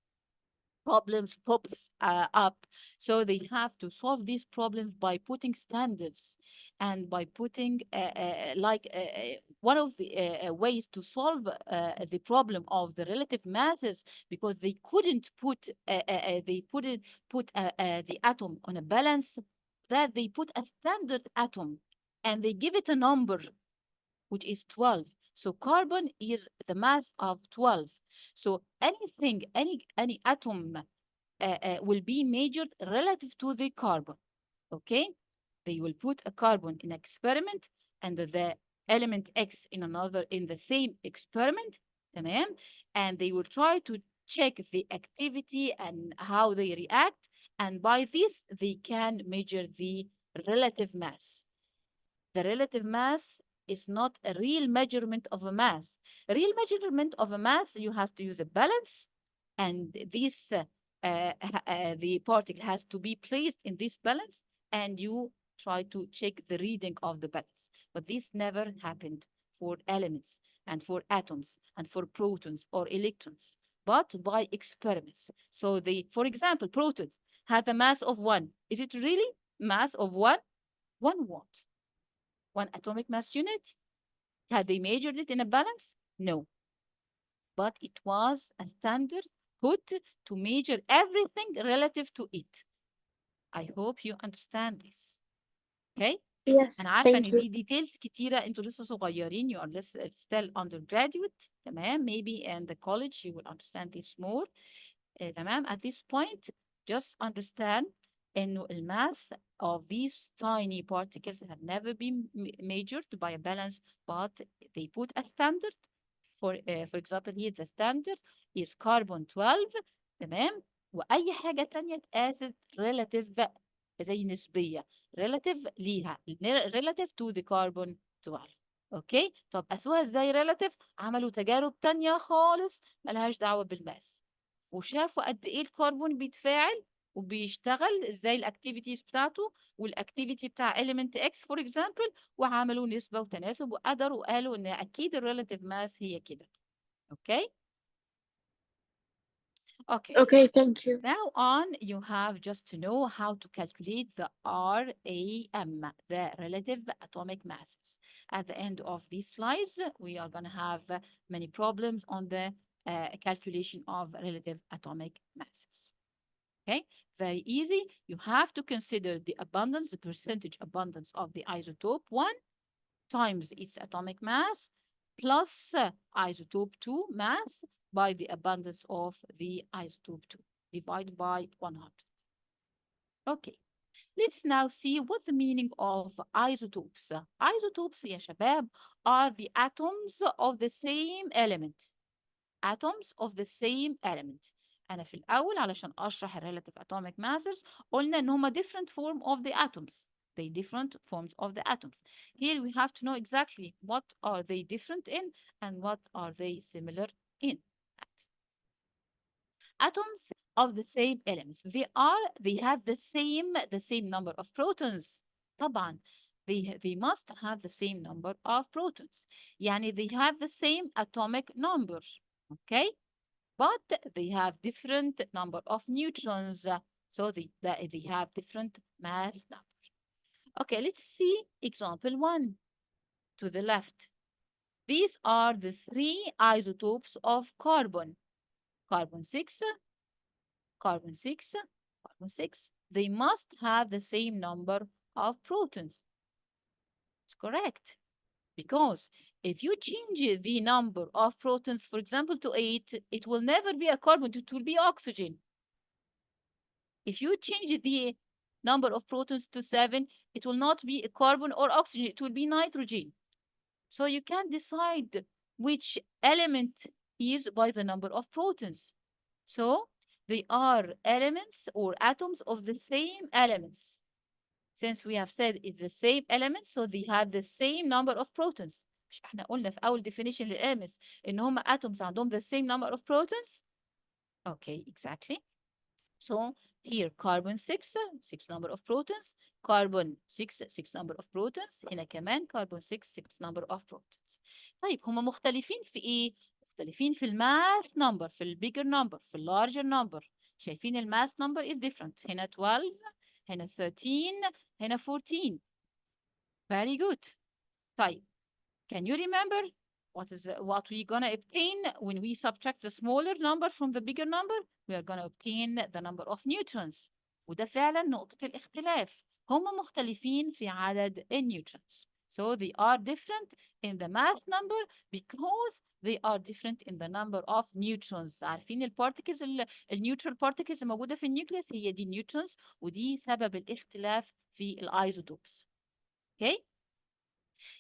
problems pops up. So they have to solve these problems by putting standards, and by putting one of the ways to solve the problem of the relative masses, because they couldn't put they couldn't put the atom on a balance, that they put a standard atom and they give it a number, which is 12. So carbon is the mass of 12. So anything, any atom will be measured relative to the carbon. Okay? They will put a carbon in experiment and the element X in another in the same experiment, تمام? And they will try to check the activity and how they react. And by this, they can measure the relative mass. The relative mass is not a real measurement of a mass. A real measurement of a mass, you have to use a balance, and this the particle has to be placed in this balance, and you try to check the reading of the balance. But this never happened for elements and for atoms and for protons or electrons, but by experiments. So they, for example, protons had a mass of 1. Is it really mass of 1? 1 what? 1 atomic mass unit? Had they measured it in a balance? No. But it was a standard put to measure everything relative to it. I hope you understand this. Okay? Yes, أنا عارفة thank إن you. دي details كتيرة، أنتوا لسه صغيرين, you are still undergraduate. تمام? Maybe in the college you will understand this more. تمام? At this point, just understand إنه الماss of these tiny particles have never been measured by a balance, but they put a standard. For example, here the standard is carbon 12. تمام؟ وأي حاجة تانية اتقاست relative بقى زي نسبية relative ليها relative to the carbon 12. اوكي؟ طب قاسوها ازاي relative؟ عملوا تجارب تانية خالص ملهاش دعوة بالماس، وشافوا قد ايه الكربون بيتفاعل وبيشتغل ازاي الاكتيفيتيز بتاعته والاكتيفيتي بتاع element X for example، وعملوا نسبة وتناسب وقدروا قالوا ان اكيد الريلاتيف ماس هي كده. اوكي؟ اوكي. Okay, thank you. Now on, you have just to know how to calculate the RAM, the relative atomic masses. At the end of these slides, we are going to have many problems on the calculation of relative atomic masses. Okay, very easy. You have to consider the abundance, the percentage abundance of the isotope 1 times its atomic mass plus isotope 2 mass by the abundance of the isotope 2 divided by 100. Okay, let's now see what the meaning of isotopes. Isotopes يا شباب are the atoms of the same element. Atoms of the same element. أنا في الأول علشان أشرح relative atomic masses قلنا إن هما different form of the atoms. They different forms of the atoms. Here we have to know exactly what are they different in and what are they similar in. Atoms of the same elements. They have the same number of protons. طبعا they must have the same number of protons. يعني they have the same atomic number. Okay? But they have different number of neutrons. So they have different mass number. Okay, let's see example 1 to the left. These are the 3 isotopes of carbon. Carbon 6, carbon 6, carbon 6. They must have the same number of protons. It's correct. Because if you change the number of protons, for example, to 8, it will never be a carbon, it will be oxygen. If you change the number of protons to 7, it will not be a carbon or oxygen, it will be nitrogen. So you can decide which element is by the number of protons. So they are elements or atoms of the same elements. Since we have said it's the same elements, so they have the same number of protons. مش احنا قلنا في أول definition للelements إن هم atoms عندهم the same number of protons? Okay, exactly. So here carbon 6 number of protons, carbon 6 number of protons، هنا كمان carbon 6 number of protons. طيب هم مختلفين في ايه؟ مختلفين في الماس نمبر، في البيجر نمبر، في اللارجر نمبر. شايفين الماس نمبر is different، هنا 12 هنا 13 هنا 14. Very good. طيب can you remember what we're gonna obtain when we subtract the smaller number from the bigger number? We are gonna obtain the number of neutrons. وده فعلا نقطة الاختلاف. هم مختلفين في عدد النيوترونز. So they are different in the mass number because they are different in the number of neutrons. عارفين البارتيكلز النيوترال بارتيكلز الموجودة في النيوكليس هي دي نيوترونز، ودي سبب الاختلاف في الايزوتوبس. Okay؟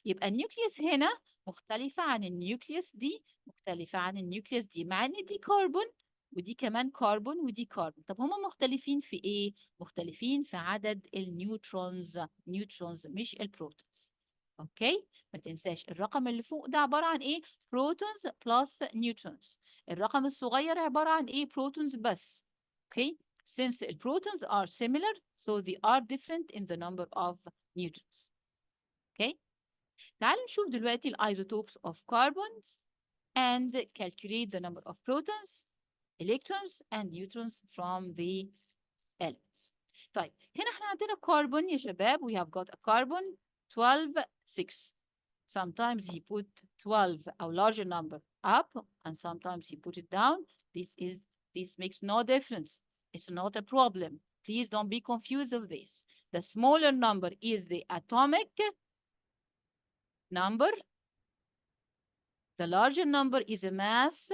يبقى النيوكليوس هنا مختلفة عن النيوكليوس دي، مختلفة عن النيوكليوس دي، مع ان دي كربون ودي كمان كربون ودي كربون. طب هما مختلفين في ايه؟ مختلفين في عدد النيوترونز، نيوترونز مش البروتونز. اوكي؟ ما تنساش الرقم اللي فوق ده عبارة عن ايه؟ بروتونز بلس نيوترونز. الرقم الصغير عبارة عن ايه؟ بروتونز بس. اوكي؟ Since the protons are similar, so they are different in the number of neutrons. Okay? تعالوا نشوف دلوقتي isotopes of carbons and calculate the number of protons, electrons and neutrons from the elements. طيب هنا احنا عندنا carbon يا شباب. We have got a carbon 12 6. Sometimes he put 12 a larger number up and sometimes he put it down. This makes no difference. It's not a problem. Please don't be confused of this. The smaller number is the atomic number. The larger number is a mass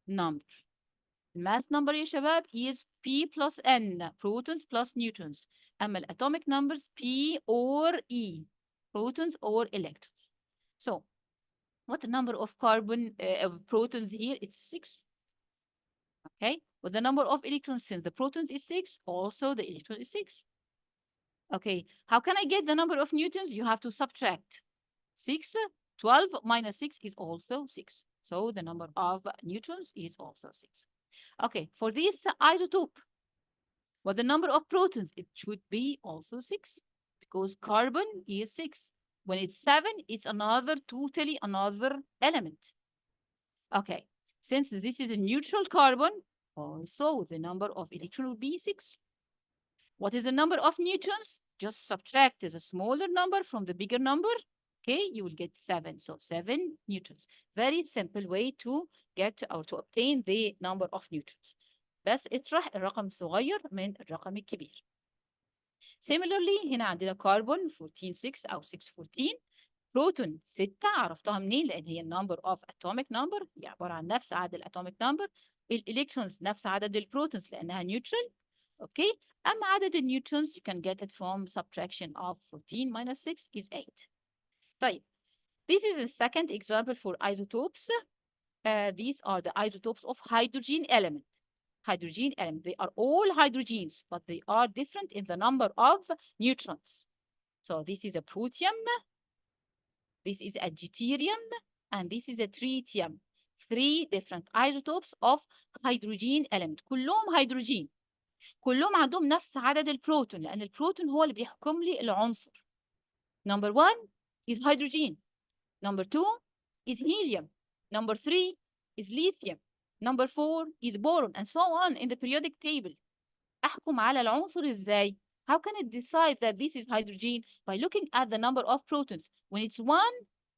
number. Mass number يا شباب is P plus N, protons plus neutrons. أما atomic numbers P or E, protons or electrons. So, what the number of carbon of protons here? It's 6. Okay, but the number of electrons, since the protons is 6, also the electron is 6. Okay, how can I get the number of neutrons? You have to subtract 6. 12 minus 6 is also 6. So the number of neutrons is also 6. Okay, for this isotope, what the number of protons? It should be also 6 because carbon is 6. When it's 7, it's totally another element. Okay, since this is a neutral carbon, also the number of electrons will be 6. What is the number of neutrons? Just subtract the smaller number from the bigger number. Okay, you will get 7. So 7 neutrons. Very simple way to get or to obtain the number of neutrons. بس اطرح الرقم الصغير من الرقم الكبير. Similarly هنا عندنا كربون 14 6 أو 6 14. بروتون 6 عرفتها منين؟ لأن هي number of atomic number، هي عبارة عن نفس عدد الatomic number. الإلكترونز نفس عدد البروتونز لأنها neutral. Okay, أما عدد النيوترونز you can get it from subtraction of 14 minus 6 is 8. طيب, this is the second example for isotopes. These are the isotopes of hydrogen element. Hydrogen element, they are all hydrogens, but they are different in the number of neutrons. So this is a protium, this is a deuterium, and this is a tritium. 3 different isotopes of hydrogen element. كلهم هيدروجين. كلهم عندهم نفس عدد البروتون لأن البروتون هو اللي بيحكم لي العنصر. Number 1 is hydrogen. Number 2 is helium. Number 3 is lithium. Number 4 is boron and so on in the periodic table. أحكم على العنصر إزاي؟ How can I decide that this is hydrogen? By looking at the number of protons. When it's 1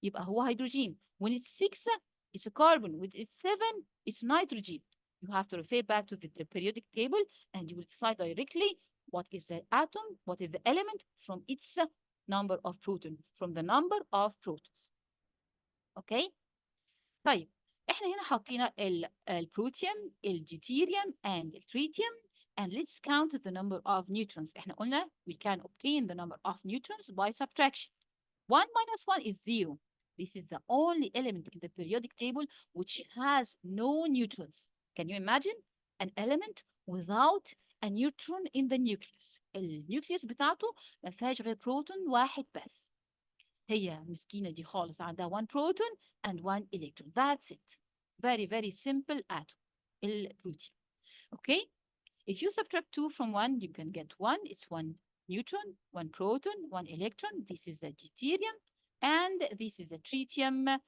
يبقى هو hydrogen. When it's 6 it's a carbon. When it's 7 it's nitrogen. You have to refer back to the periodic table and you will decide directly what is the atom, what is the element from its number of proton, from the number of protons. Okay? طيب احنا هنا حاطين البروتيوم, الجيتيريوم and التريتيوم, and let's count the number of neutrons. احنا قلنا we can obtain the number of neutrons by subtraction. 1 minus 1 is 0. This is the only element in the periodic table which has no neutrons. Can you imagine an element without a neutron in the nucleus؟ النيوكليوس بتاعته ما فيهاش غير بروتون واحد بس. هي مسكينة دي خالص عندها one proton and one electron. That's it. Very, very simple atom. البروتين. Okay? If you subtract 2 from 1, you can get 1. It's 1 neutron, 1 proton, 1 electron. This is a deuterium. And this is a tritium.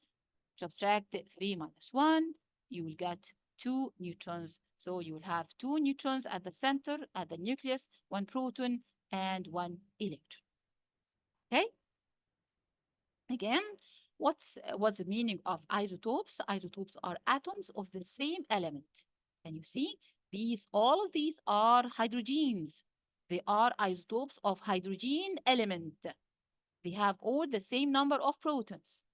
Subtract 3 minus 1. You will get 2 neutrons. So you will have 2 neutrons at the center, at the nucleus, 1 proton, and 1 electron. Okay? Again, what's the meaning of isotopes? Isotopes are atoms of the same element. Can you see? All of these are hydrogens. They are isotopes of hydrogen element. They have all the same number of protons.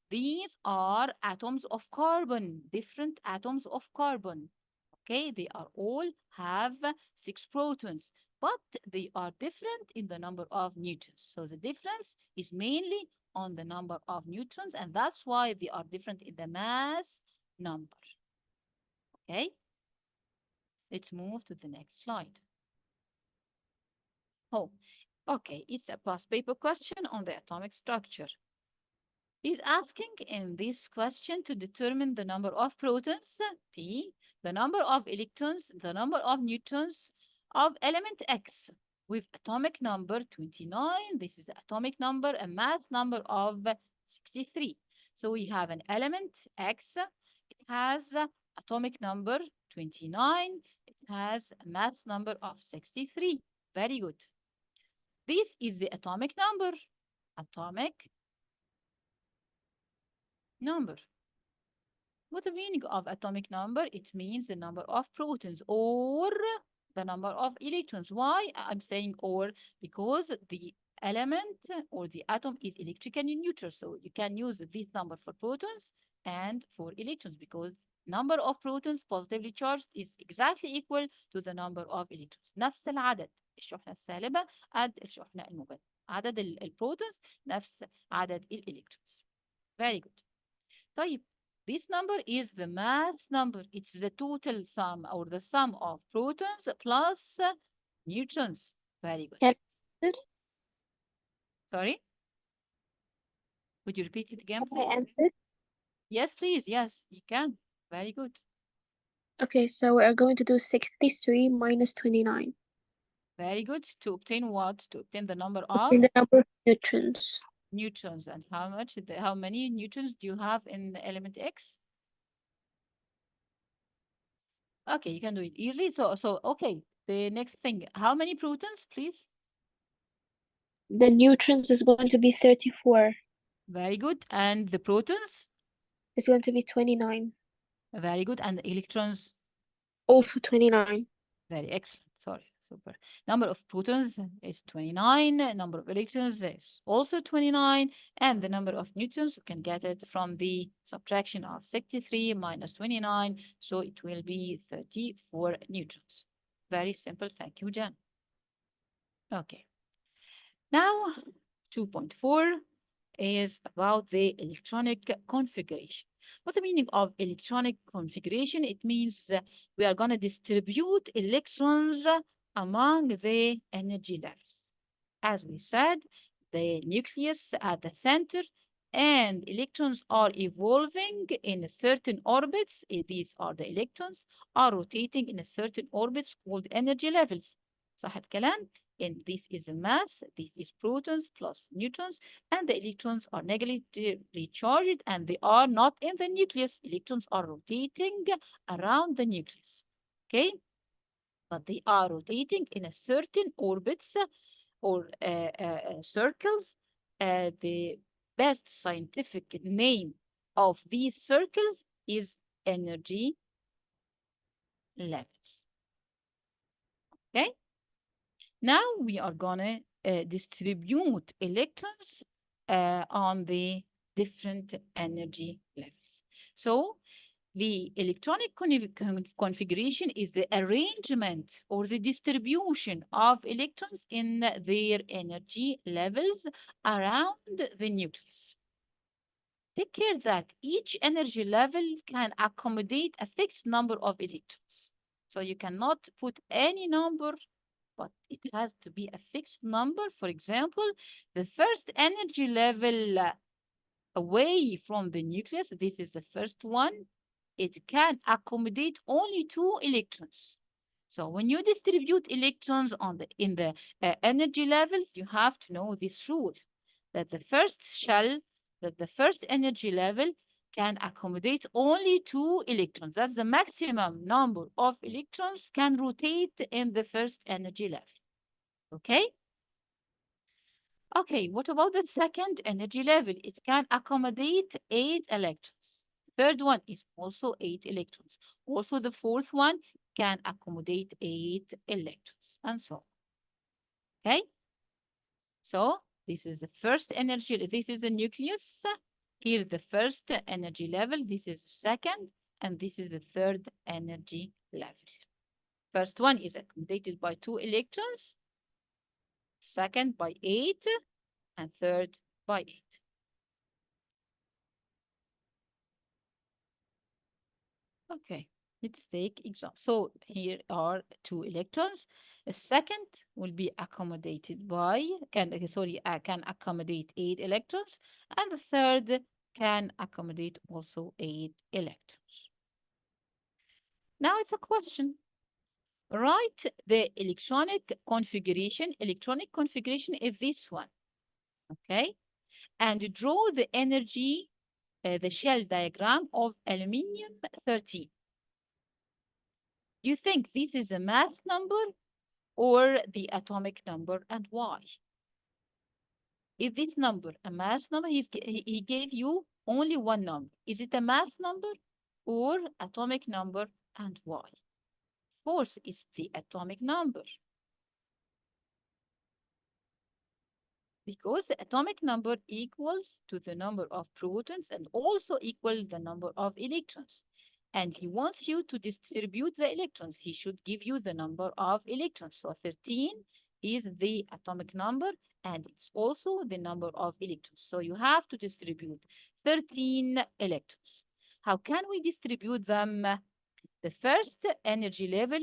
These are atoms of carbon, different atoms of carbon. Okay, they are all have 6 protons, but they are different in the number of neutrons. So the difference is mainly on the number of neutrons, and that's why they are different in the mass number. Okay, let's move to the next slide. Oh, okay, it's a past paper question on the atomic structure. He's asking in this question to determine the number of protons, P, the number of electrons, the number of neutrons of element X with atomic number 29. This is atomic number, a mass number of 63. So we have an element X. It has atomic number 29. It has a mass number of 63. Very good. This is the atomic number. Atomic number. What the meaning of atomic number? It means the number of protons or the number of electrons. Why I'm saying or? Because the element or the atom is electrically neutral. So you can use this number for protons and for electrons because number of protons positively charged is exactly equal to the number of electrons. نفس العدد الشحنة السالبة قد الشحنة الموجبة. عدد البروتونز نفس عدد الالكترونز. Very good. طيب, this number is the mass number. It's the total sum or the sum of protons plus neutrons. Very good. Can Sorry? Would you repeat it again, I please? answer? Yes, please. Yes, you can. Very good. Okay, so we are going to do 63 minus 29. Very good. To obtain what? To obtain the number of In the number of neutrons. neutrons. And how much? How many neutrons do you have in the element X? Okay, you can do it easily. So okay. The next thing, how many protons, please? The neutrons is going to be 34. Very good. And the protons? It's going to be 29. Very good. And the electrons? Also 29. Very excellent. Sorry. Super. Number of protons is 29. Number of electrons is also 29. And the number of neutrons, you can get it from the subtraction of 63 minus 29. So it will be 34 neutrons. Very simple. Thank you, Jen. Okay. Now, 2.4 is about the electronic configuration. What's the meaning of electronic configuration? It means we are going to distribute electrons among the energy levels. As we said, the nucleus at the center and electrons are evolving in certain orbits. These are the electrons are rotating in a certain orbits called energy levels. صح الكلام? And this is a mass, this is protons plus neutrons, and the electrons are negatively charged and they are not in the nucleus. Electrons are rotating around the nucleus, okay? But they are rotating in a certain orbits or circles. The best scientific name of these circles is energy levels, okay? Now we are gonna distribute electrons on the different energy levels. So the electronic configuration is the arrangement or the distribution of electrons in their energy levels around the nucleus. take care that each energy level can accommodate a fixed number of electrons. So you cannot put any number, but it has to be a fixed number. For example, the first energy level away from the nucleus, this is the first one, it can accommodate only 2 electrons. So when you distribute electrons in the energy levels, you have to know this rule that the first energy level can accommodate only 2 electrons. That's the maximum number of electrons can rotate in the first energy level. Okay? Okay, what about the second energy level? It can accommodate 8 electrons. Third one is also 8 electrons. Also, the fourth one can accommodate 8 electrons, and so on. Okay? So this is the first energy, this is the nucleus. Here, the first energy level, this is the second, and this is the third energy level. First one is accommodated by 2 electrons, second by 8, and third by 8. Okay, let's take example. So here are 2 electrons. A second will be accommodated by, can accommodate 8 electrons, and the third can accommodate also 8 electrons. Now it's a question. Write the electronic configuration. Electronic configuration is this one, okay? And draw the energy, the shell diagram of aluminium 13. Do you think this is a mass number or the atomic number, and why? Is this number a mass number? He gave you only one number. Is it a mass number or atomic number, and why? Of course, it's the atomic number. Because the atomic number equals to the number of protons and also equal the number of electrons. And he wants you to distribute the electrons. He should give you the number of electrons. So 13 is the atomic number, and it's also the number of electrons. So you have to distribute 13 electrons. How can we distribute them? The first energy level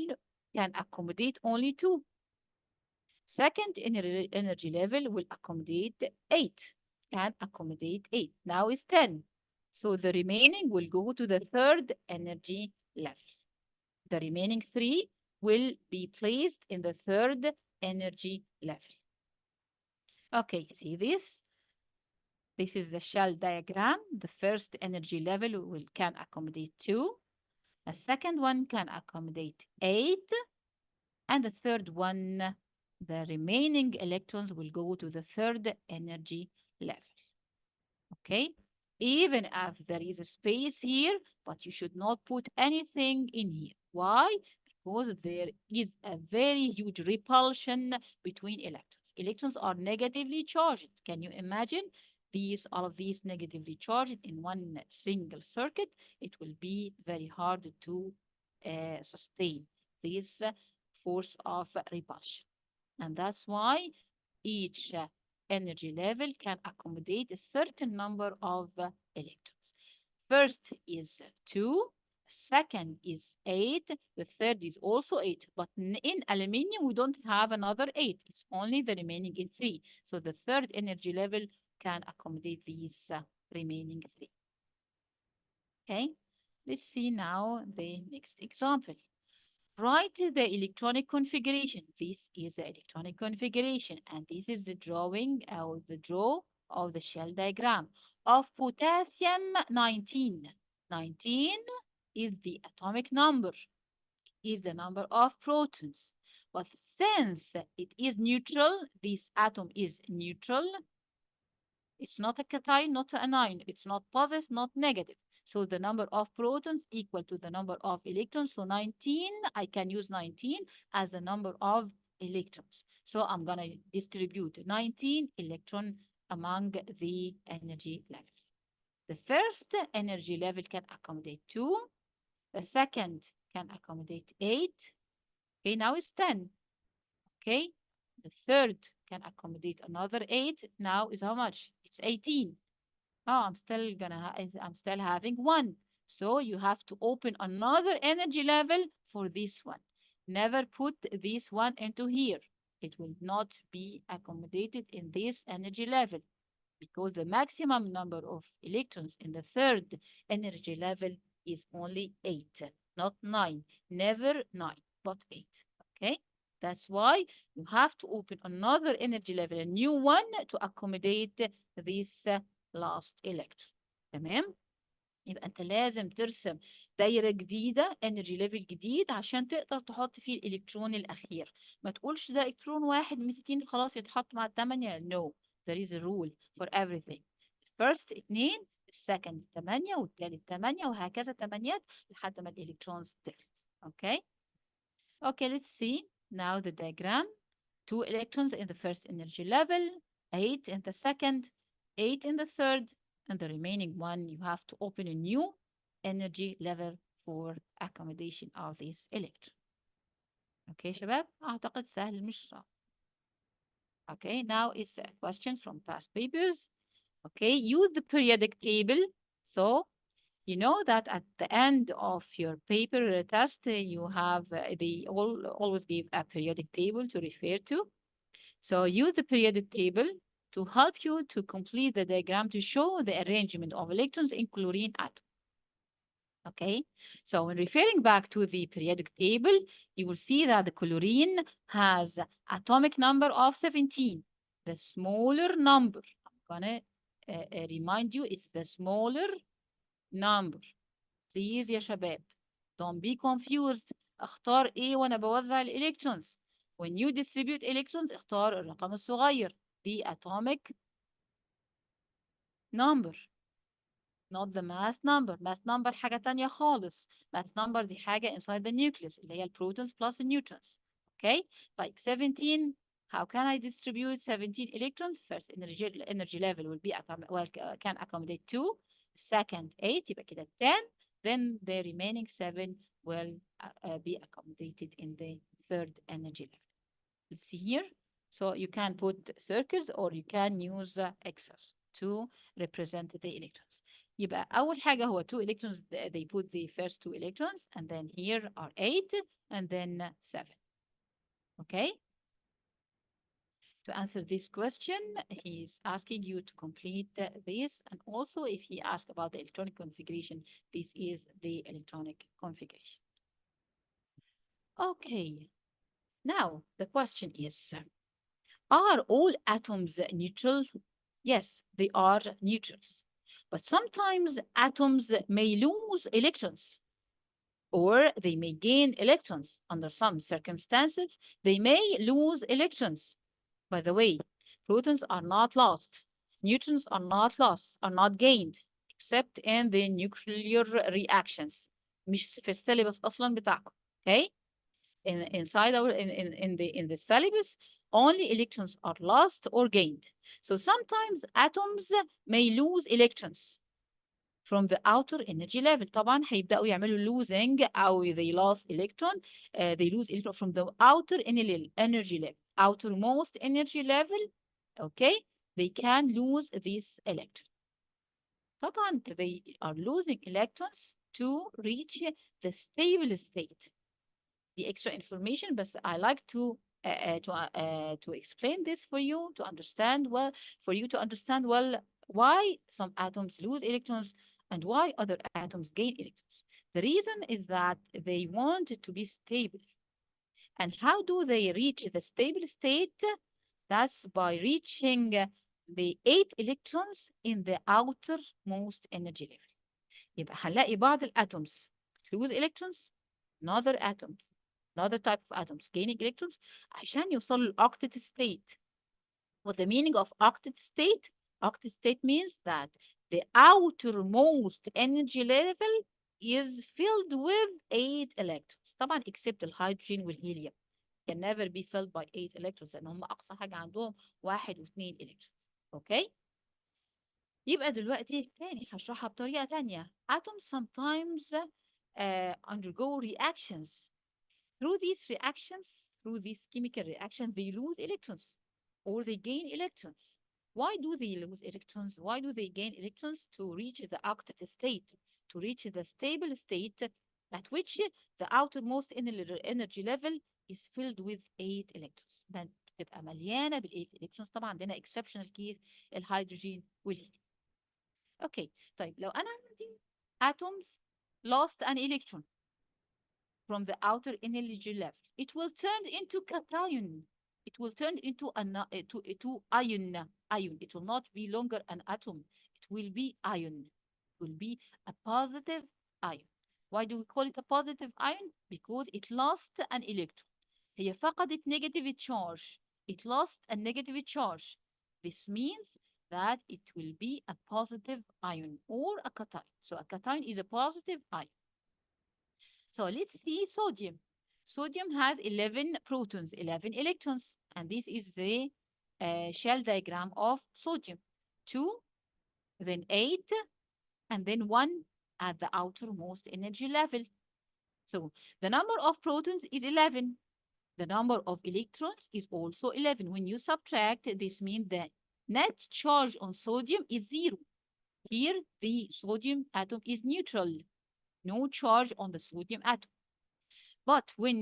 can accommodate only 2. Second energy level will accommodate 8, can accommodate 8. Now is 10. So the remaining will go to the third energy level. The remaining 3 will be placed in the third energy level. Okay, see this? This is the shell diagram. The first energy level can accommodate 2. The second one can accommodate 8. And the third one, the remaining electrons will go to the third energy level. Okay? Even if there is a space here, but you should not put anything in here. Why? Because there is a very huge repulsion between electrons. Electrons are negatively charged. Can you imagine? All of these negatively charged in one single circuit. It will be very hard to sustain this force of repulsion. And that's why each energy level can accommodate a certain number of electrons. First is 2, second is 8, the third is also 8. But in aluminium, we don't have another 8. It's only the remaining 3. So the third energy level can accommodate these remaining 3. Okay, let's see now the next example. Write the electronic configuration. This is the electronic configuration, and this is the drawing or the draw of the shell diagram of potassium 19. 19 is the atomic number, is the number of protons. But since it is neutral, this atom is neutral. It's not a cation, not an anion. It's not positive, not negative. So the number of protons equal to the number of electrons. So 19, I can use 19 as the number of electrons. So I'm going to distribute 19 electrons among the energy levels. The first energy level can accommodate 2. The second can accommodate 8. Okay, now it's 10. Okay, the third can accommodate another 8. Now is how much? It's 18. Oh, I'm still having one. So you have to open another energy level for this one. Never put this one into here. It will not be accommodated in this energy level because the maximum number of electrons in the third energy level is only 8, not 9. Never 9, but 8. Okay? That's why you have to open another energy level, a new one, to accommodate this last electron. تمام؟ يبقى انت لازم ترسم دايره جديده انرجي ليفل جديد عشان تقدر تحط فيه الالكترون الاخير. ما تقولش ده الكترون واحد مسكين خلاص يتحط مع الثمانيه. No, there is a rule for everything. first 2، السكند 8، والثالث 8، وهكذا تمانيات لحد ما الالكترونز تخلص. Okay? Okay, let's see now the diagram. 2 electrons in the first energy level, 8 in the second, 8 in the third, and the remaining one you have to open a new energy level for accommodation of this electron. Okay, شباب؟ أعتقد سهل مش صعب. Okay, now it's a question from past papers. Okay, use the periodic table. So you know that at the end of your paper test, you have, they always give a periodic table to refer to. So use the periodic table to help you to complete the diagram to show the arrangement of electrons in chlorine atom. Okay, so when referring back to the periodic table, you will see that the chlorine has atomic number of 17, the smaller number. I'm gonna remind you, it's the smaller number. Please يا شباب, don't be confused. اختار ايه وانا بوزع الالكترونز. When you distribute electrons, اختار الرقم الصغير. The atomic number, not the mass number. Mass number حاجة تانية خالص. Mass number دي حاجة inside the nucleus اللي هي البروتونز plus النيوترونز. Okay? طيب 17, how can I distribute 17 electrons? First energy level will be can accommodate 2. Second 8 يبقى كده 10. Then the remaining 7 will be accommodated in the third energy level. Let's see here. So you can put circles or you can use X's to represent the electrons. يبقى أول حاجة هو 2 electrons, they put the first 2 electrons, and then here are 8 and then 7. Okay? To answer this question, he's asking you to complete this, and also if he asks about the electronic configuration, this is the electronic configuration. Okay, now the question is, are all atoms neutral? Yes, they are neutrals, but sometimes atoms may lose electrons, or they may gain electrons. Under some circumstances, they may lose electrons. By the way, protons are not lost. Neutrons are not lost, are not gained, except in the nuclear reactions. مش في السيلبس أصلاً بتاعكم. Okay? Inside our in the syllabus, only electrons are lost or gained. So sometimes atoms may lose electrons from the outer energy level. طبعا هيبدأوا يعملوا losing أو they lost electron, they lose electron from the outer energy level, outermost energy level. Okay, they can lose this electron. طبعا they are losing electrons to reach the stable state. The extra information, but I like to explain this for you to understand well, why some atoms lose electrons and why other atoms gain electrons. The reason is that they want it to be stable. And how do they reach the stable state? That's by reaching the 8 electrons in the outermost energy level. يبقى هنلاقي بعض الatoms lose electrons, another type of atoms gaining electrons عشان يوصلوا للoctet state. What the meaning of octet state? Octet state means that the outermost energy level is filled with 8 electrons. طبعا except الهيدروجين والهيليوم can never be filled by 8 electrons لأن هم أقصى حاجة عندهم 1 و2 electrons. Okay? يبقى دلوقتي تاني هشرحها بطريقة تانية. Atoms sometimes undergo reactions. Through these chemical reactions, they lose electrons or they gain electrons. Why do they lose electrons? Why do they gain electrons? To reach the octet state, to reach the stable state at which the outermost energy level is filled with 8 electrons. بتبقى مليانة بال 8 electrons. طبعا عندنا exceptional case الهيدروجين والهيليوم. اوكي طيب لو انا عندي atoms lost an electron from the outer energy level, it will turn into cation. It will turn into to ion. Ion. It will not be longer an atom. It will be ion. It will be a positive ion. Why do we call it a positive ion? Because it lost an electron. هي فقدت negative charge. It lost a negative charge. This means that it will be a positive ion or a cation. So a cation is a positive ion. So let's see sodium. Sodium has 11 protons, 11 electrons, and this is the shell diagram of sodium. 2, then 8, and then 1 at the outermost energy level. So the number of protons is 11. The number of electrons is also 11. When you subtract, this means the net charge on sodium is 0. Here, the sodium atom is neutral. No charge on the sodium atom. But when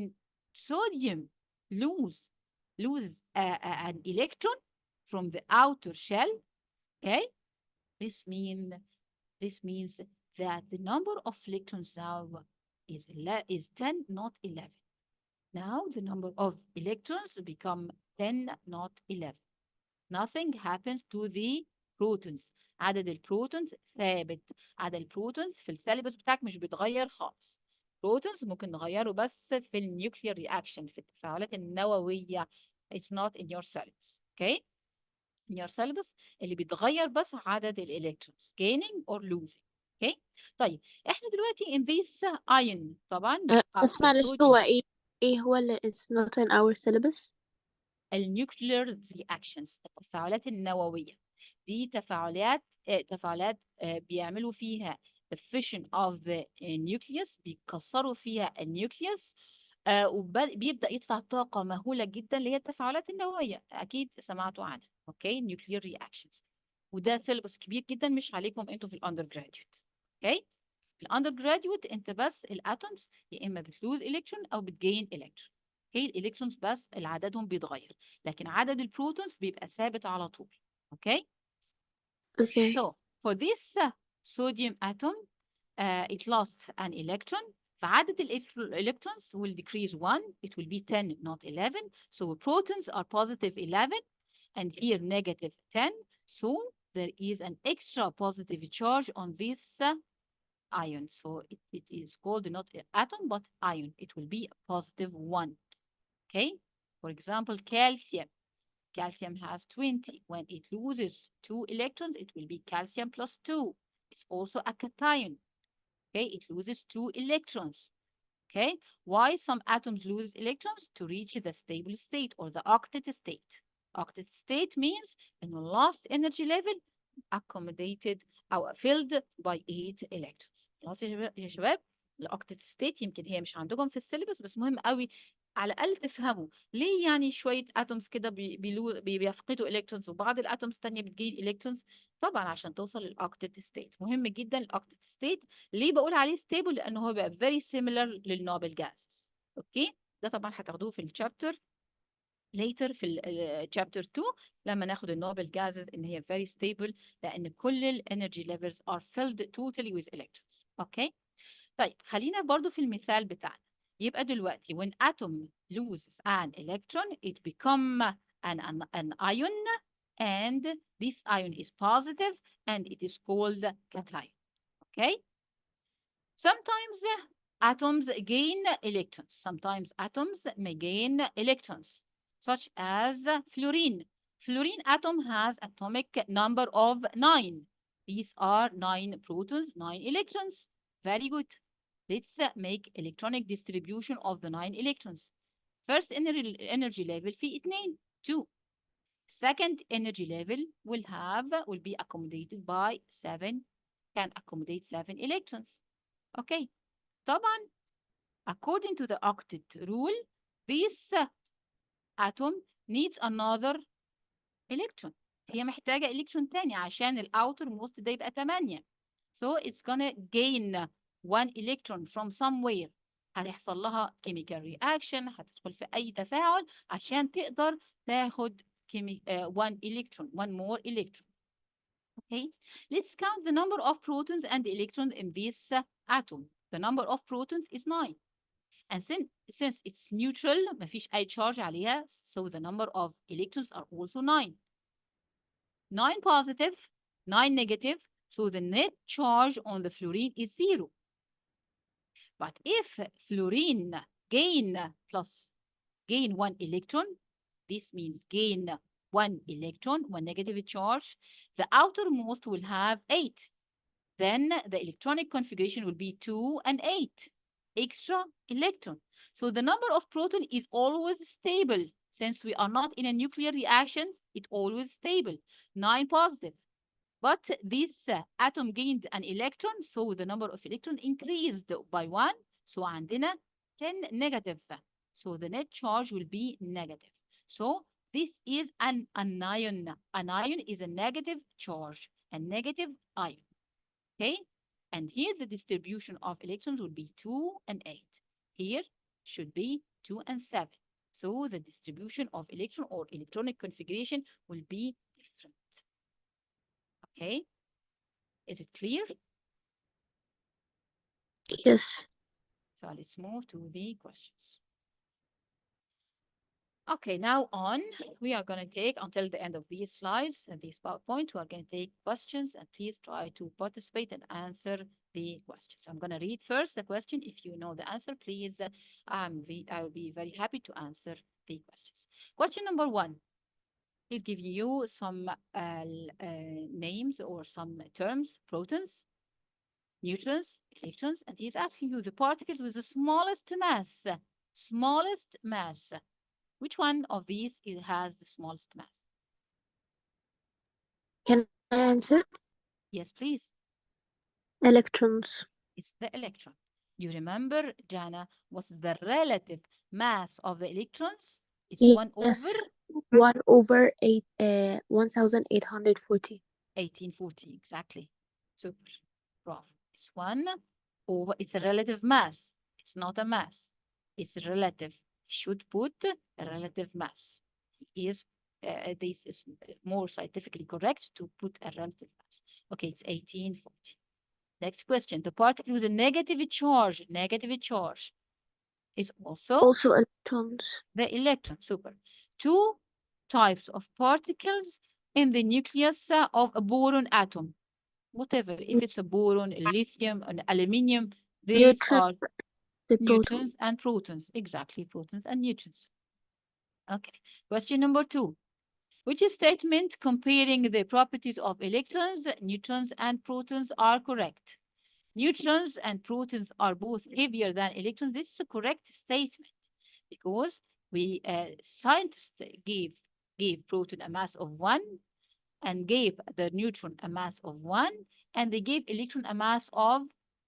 sodium lose an electron from the outer shell, okay, this means that the number of electrons now is 10, not 11. Now the number of electrons become 10, not 11. Nothing happens to the protons. عدد البروتونز ثابت. عدد البروتونز في السيلبس بتاعك مش بيتغير خالص. بروتونز ممكن نغيره بس في النيوكلير رياكشن، في التفاعلات النووية. It's not in your syllabus. Okay? In your syllabus اللي بيتغير بس عدد الالكترونز gaining or losing. Okay? طيب احنا دلوقتي in this ion طبعا بس after معلش sodium. هو ايه هو اللي it's not in our syllabus؟ النيوكلير رياكشنز، التفاعلات النووية. دي تفاعلات بيعملوا فيها fission of the nucleus، بيكسروا فيها النيوكليوس، وبيبدأ يطلع طاقة مهولة جدا اللي هي التفاعلات النووية. أكيد سمعتوا عنها. اوكي نيوكلير رياكشنز، وده سيلبس كبير جدا مش عليكم انتوا في الاندر جراديويت. اوكي في الاندر جراديويت انت بس الاتومز يا اما بتلوز الكترون او بتجين الكترون. اوكي الالكترونز بس عددهم بيتغير، لكن عدد البروتونز بيبقى ثابت على طول. اوكي Okay. So for this sodium atom, it lost an electron. فعدد electrons will decrease 1. It will be 10, not 11. So protons are positive 11, and here negative 10. So there is an extra positive charge on this ion. So it is called not atom, but ion. It will be a positive 1. Okay? For example, calcium. Calcium has 20. When it loses 2 electrons, it will be calcium plus 2. It's also a cation. Okay, it loses 2 electrons. Okay, why some atoms lose electrons? To reach the stable state or the octet state. Octet state means in the last energy level accommodated or filled by 8 electrons. خلاص يا شباب الاوكتت ستيت يمكن هي مش عندكم في السيلبس، بس مهم قوي على الاقل تفهموا ليه يعني شويه اتومز كده بيفقدوا الكترونز وبعض الاتومز الثانيه بتجين الكترونز. طبعا عشان توصل للاوكتت ستيت مهم جدا الاوكتت ستيت. ليه بقول عليه ستيبل؟ لانه هو بقى فيري سيميلر للنوبل جازز. اوكي ده طبعا هتاخدوه في الشابتر later في الشابتر 2 لما ناخد النوبل جازز ان هي very stable لان كل الانرجي levels are filled totally with electrons. اوكي طيب خلينا برضو في المثال بتاعنا. يبقى دلوقتي when atom loses an electron it become an ion, and this ion is positive and it is called cation. Okay? Sometimes atoms gain electrons. Sometimes atoms may gain electrons, such as fluorine. Fluorine atom has atomic number of 9. These are 9 protons, 9 electrons. Very good. Let's make electronic distribution of the 9 electrons. First energy level في 2. Second energy level will be accommodated by 7, can accommodate 7 electrons. Okay. طبعا according to the octet rule, this atom needs another electron. هي محتاجة إلكترون تاني عشان الأوتر موست ده يبقى 8. So it's gonna gain 1 electron from somewhere. هتحصل لها chemical reaction، هتدخل في أي تفاعل عشان تقدر تاخد 1 electron, 1 more electron. Okay, let's count the number of protons and electrons in this atom. The number of protons is 9. And since it's neutral, مفيش أي charge عليها, so the number of electrons are also 9. 9 positive, 9 negative, so the net charge on the fluorine is 0. But if fluorine gain 1 electron, this means gain 1 electron, 1 negative charge, the outermost will have 8. Then the electronic configuration will be 2 and 8, extra electron. So the number of proton is always stable. Since we are not in a nuclear reaction, it's always stable, 9 positive. But this atom gained an electron, so the number of electrons increased by 1. So عندنا 10 negative. So the net charge will be negative. So this is an anion. Anion is a negative charge, a negative ion. Okay? And here the distribution of electrons will be 2 and 8. Here should be 2 and 7. So the distribution of electron or electronic configuration will be different. Okay? Is it clear? Yes. So let's move to the questions. Okay, now on, we are going to take until the end of these slides and this PowerPoint, we are going to take questions, and please try to participate and answer the questions. I'm going to read first the question. If you know the answer, please, I will be very happy to answer the questions. Question number 1. He's giving you some names or some terms: protons, neutrons, electrons, and he's asking you the particles with the smallest mass. Smallest mass. Which one of these has the smallest mass? Can I answer? Yes, please. Electrons. It's the electron. You remember, Jana, what's the relative mass of the electrons? It's 1 over Yes. 1 over 1840. 1840, exactly. Super. Bravo. It's 1 over, it's a relative mass. It's not a mass. It's relative. Should put a relative mass. This is more scientifically correct to put a relative mass. Okay, it's 1840. Next question. The particle with a negative charge is also electrons. the electron. Super. 2 types of particles in the nucleus of a boron atom. Whatever, if it's a boron, a lithium, an aluminium, these are neutrons and protons. Exactly, protons and neutrons. Okay, question number 2. Which statement comparing the properties of electrons, neutrons, and protons are correct? Neutrons and protons are both heavier than electrons. This is a correct statement because scientists gave proton a mass of 1 and gave the neutron a mass of 1, and they gave electron a mass of,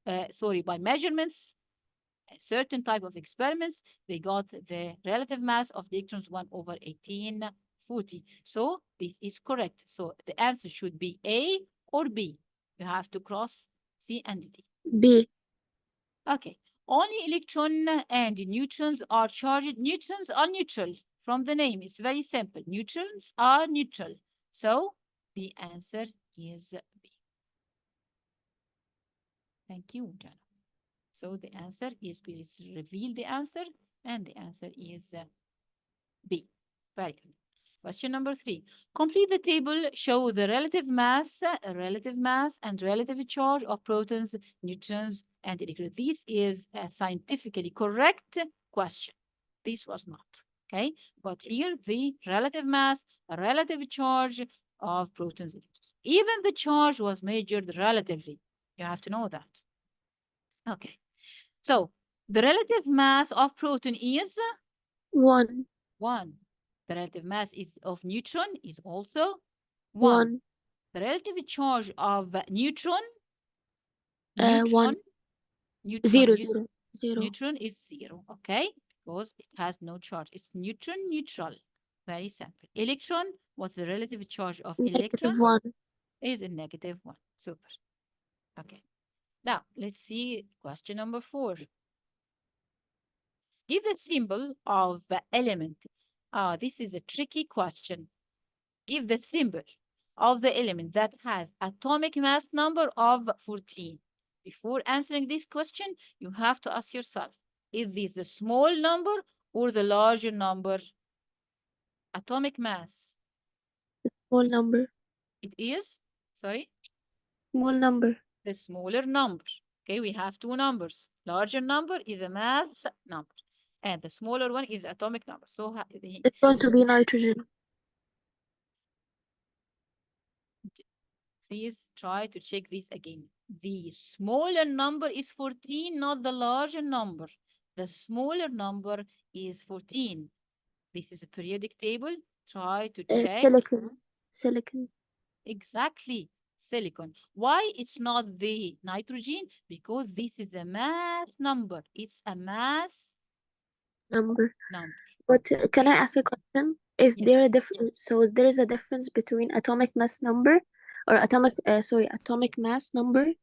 by measurements, a certain type of experiments, they got the relative mass of the electrons 1 over 1840. So this is correct. So the answer should be A or B. You have to cross C and D. B. Okay. Only electron and neutrons are charged. Neutrons are neutral. From the name, it's very simple. Neutrons are neutral. So the answer is B. Thank you, Jana. So the answer is B. Let's reveal the answer, and the answer is B. Very good. Question number 3. Complete the table. Show the relative mass, and relative charge of protons, neutrons, and electrons. This is a scientifically correct question. This was not. Okay, but here the relative mass, relative charge of protons, and neutrons. Even the charge was measured relatively. You have to know that. Okay, so the relative mass of proton is 1. 1. The relative mass of neutron is also 1. The relative charge of neutron, 1. Zero. neutron is 0, okay? Because it has no charge. It's neutral. Very simple. Electron, what's the relative charge of electron? -1. Is a -1. Super. Okay. Now, let's see question number 4. Give the symbol of the element. This is a tricky question. Give the symbol of the element that has atomic mass number of 14. Before answering this question, you have to ask yourself, is this the small number or the larger number? Atomic mass. Small number. It is, sorry? Small number. The smaller number. Okay, we have two numbers. Larger number is a mass number, and the smaller one is atomic number. So It's going to be nitrogen. please try to check this again. The smaller number is 14, not the larger number. The smaller number is 14. This is a periodic table. Try to check. Silicon. Silicon. Exactly. Silicon. Why it's not the nitrogen? Because this is a mass number. It's a mass Number. number. But can I ask a question? Is Yes. there a difference? So there is a difference between atomic mass number or atomic mass number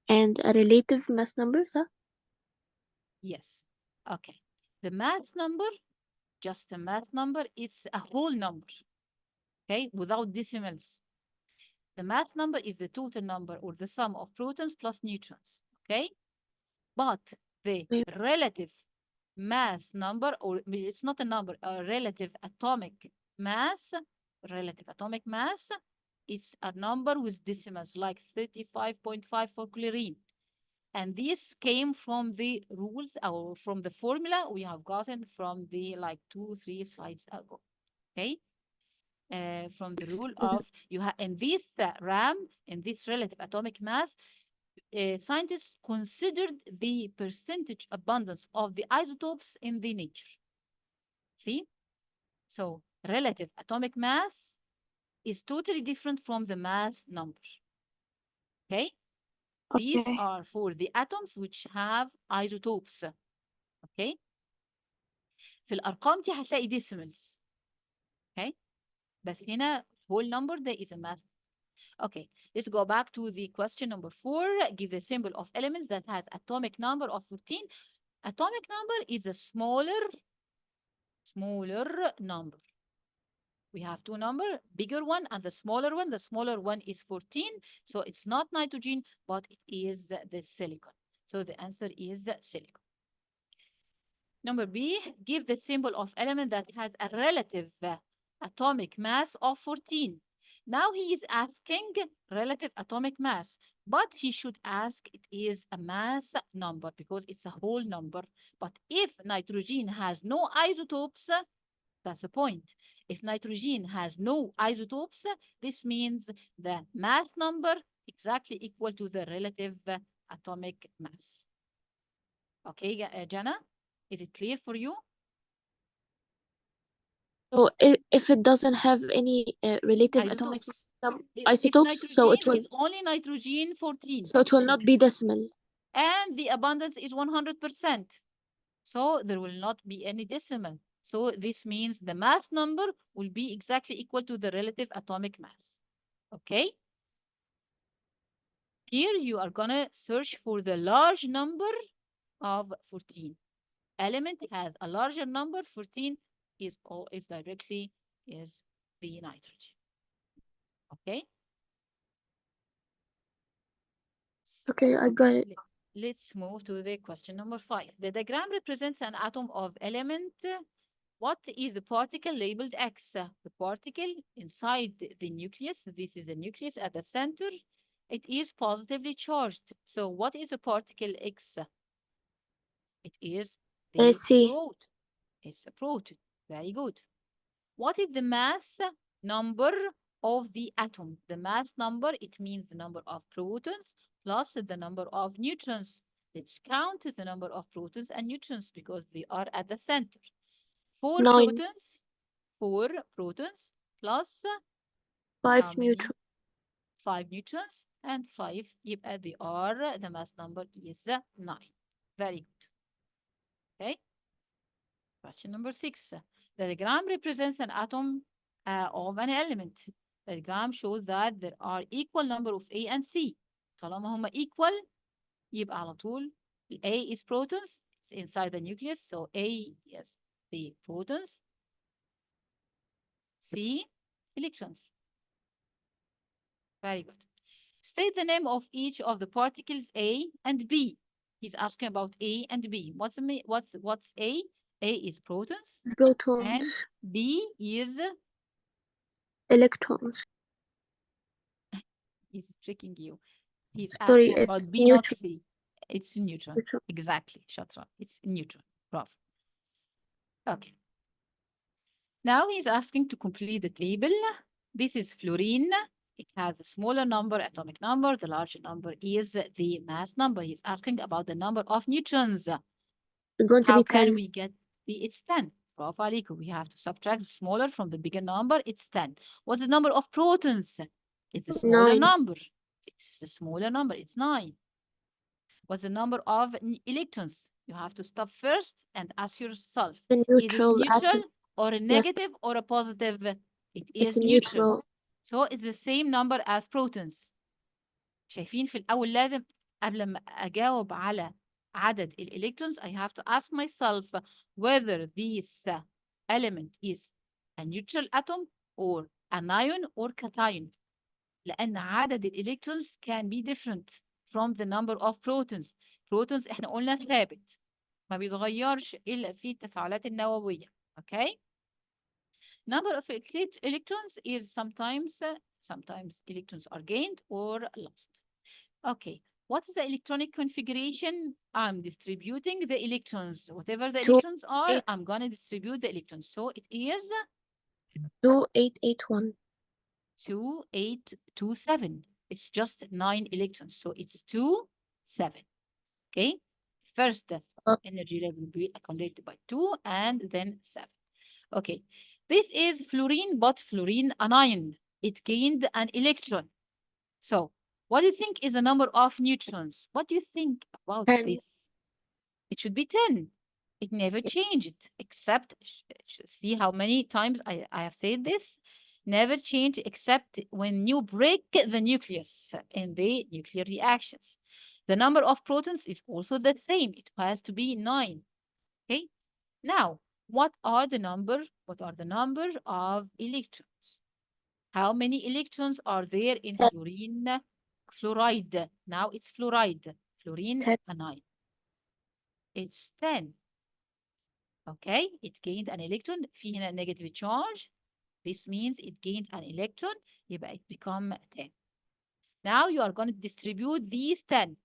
and a relative mass number, so? Yes. Okay. The mass number, just a mass number, it's a whole number. Okay, without decimals. The mass number is the total number or the sum of protons plus neutrons. Okay, but the relative mass number, or it's not a number, a relative atomic mass is a number with decimals, like 35.5 for chlorine. And this came from the rules or from the formula we have gotten from the 2-3 slides ago. Okay, from the rule of you have in this RAM, in this relative atomic mass, scientists considered the percentage abundance of the isotopes in the nature. See? So relative atomic mass is totally different from the mass number. Okay? These are for the atoms which have isotopes. Okay? في الأرقام دي هتلاقي decimals. Okay? بس هنا whole number there is a mass. Okay, let's go back to the question number 4. Give the symbol of elements that has atomic number of 14. Atomic number is a smaller number. We have two numbers, bigger one and the smaller one. The smaller one is 14, so it's not nitrogen, but it is the silicon. So the answer is silicon. Number B, give the symbol of element that has a relative atomic mass of 14. Now he is asking relative atomic mass, but he should ask it is a mass number because it's a whole number. But if nitrogen has no isotopes, that's the point. If nitrogen has no isotopes, this means the mass number exactly equal to the relative atomic mass. Okay, Jana, is it clear for you? So if it doesn't have any relative atomic isotopes, so it will is only nitrogen 14. So it will not be decimal. And the abundance is 100%. So there will not be any decimal. So this means the mass number will be exactly equal to the relative atomic mass. Okay? Here you are gonna search for the large number of 14. Element has a larger number, 14 is directly the nitrogen. Okay? Okay, I got it. Let's move to the question number 5. The diagram represents an atom of element. What is the particle labeled X? The particle inside the nucleus. This is a nucleus at the center. It is positively charged. So what is a particle X? It is the proton. It's a proton. Very good. What is the mass number of the atom? The mass number, it means the number of protons plus the number of neutrons. Let's count the number of protons and neutrons because they are at the center. 4 protons plus 5 neutrons. 5 neutrons and 5, they are, the mass number is 9. Very good. Okay. Question number 6. The diagram represents an atom of an element. The diagram shows that there are equal number of A and C. طالما هما equal يبقى على طول A is protons. It's inside the nucleus. So A is the protons. C, electrons. Very good. State the name of each of the particles A and B. He's asking about A and B. What's A? A is protons and Protons, B is electrons. he's tricking you. He's Sorry, asking about it's B, not neutron. C. It's neutron. Neutron. Exactly, Shatra. It's neutron. Bravo. Okay. Now he's asking to complete the table. This is fluorine. It has a smaller number, atomic number. The larger number is the mass number. He's asking about the number of neutrons. It's going to How be can 10. we get it's 10. Bravo عليكم. We have to subtract the smaller from the bigger number. It's 10. What's the number of protons? It's a smaller 9. number. It's a smaller number. It's 9. What's the number of electrons? You have to stop first and ask yourself, The is it neutral neutral atom. or a negative or a positive? It It's is a neutral. neutral. So it's the same number as protons. شايفين في الأول لازم قبل ما أجاوب على عدد الإلكترونز I have to ask myself whether this element is a neutral atom or anion or cation. لأن عدد الإلكترونز can be different from the number of protons. protons إحنا قلنا ثابت ما بيتغيرش إلا في التفاعلات النووية. Okay? Number of electrons is sometimes electrons are gained or lost. Okay, what is the electronic configuration? I'm distributing the electrons. Whatever the 2, electrons are, 8. I'm gonna distribute the electrons. So it is 2881. 2, 8, 2, 7. It's just 9 electrons. So it's 2, 7. Okay, first energy level will be accumulated by 2 and then 7. Okay, this is fluorine, but fluorine anion. It gained an electron. So what do you think is the number of neutrons? What do you think about 10. this? It should be 10. It never changed, except, see how many times I have said this? Never change except when you break the nucleus in the nuclear reactions. The number of protons is also the same. It has to be 9. Okay. Now, what are the number of electrons? How many electrons are there in 10. fluoride? Now it's fluoride, fluorine 10. anion. It's 10. Okay, it gained an electron. في هنا negative charge. This means it gained an electron. يبقى it become 10. Now you are going to distribute these 10.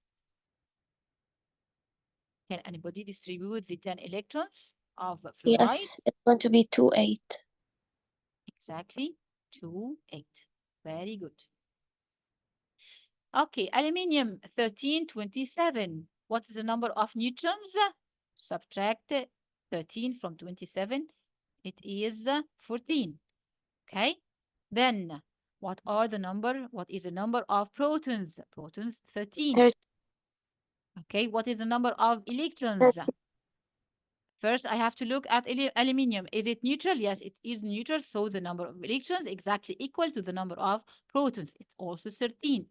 Can anybody distribute the 10 electrons of fluoride? Yes, it's going to be 2, 8. Exactly, 2, 8. Very good. Okay, aluminium, 13, 27. What is the number of neutrons? Subtract 13 from 27. It is 14. Okay, then what is the number of protons? Protons, 13. 13. Okay, what is the number of electrons? First, I have to look at aluminium. Is it neutral? Yes, it is neutral. So the number of electrons exactly equal to the number of protons. It's also 13.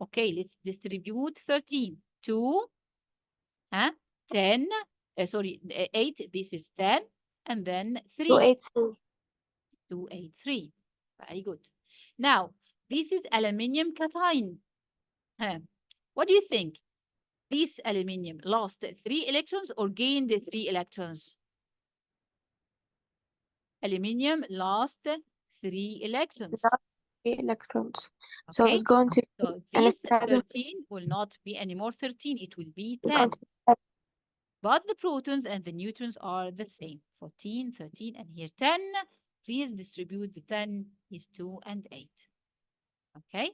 Okay, let's distribute 13. 2, 10, 8. This is 10. And then 3. 283. 283. Very good. Now, this is aluminium cation. What do you think? This aluminium lost 3 electrons or gained 3 electrons? Aluminium lost 3 electrons. 3 electrons. So Okay, it's going to so be this 13 will not be anymore 13, it will be 10. But the protons and the neutrons are the same. 14, 13, and here's 10. Please distribute the 10 is 2 and 8. Okay,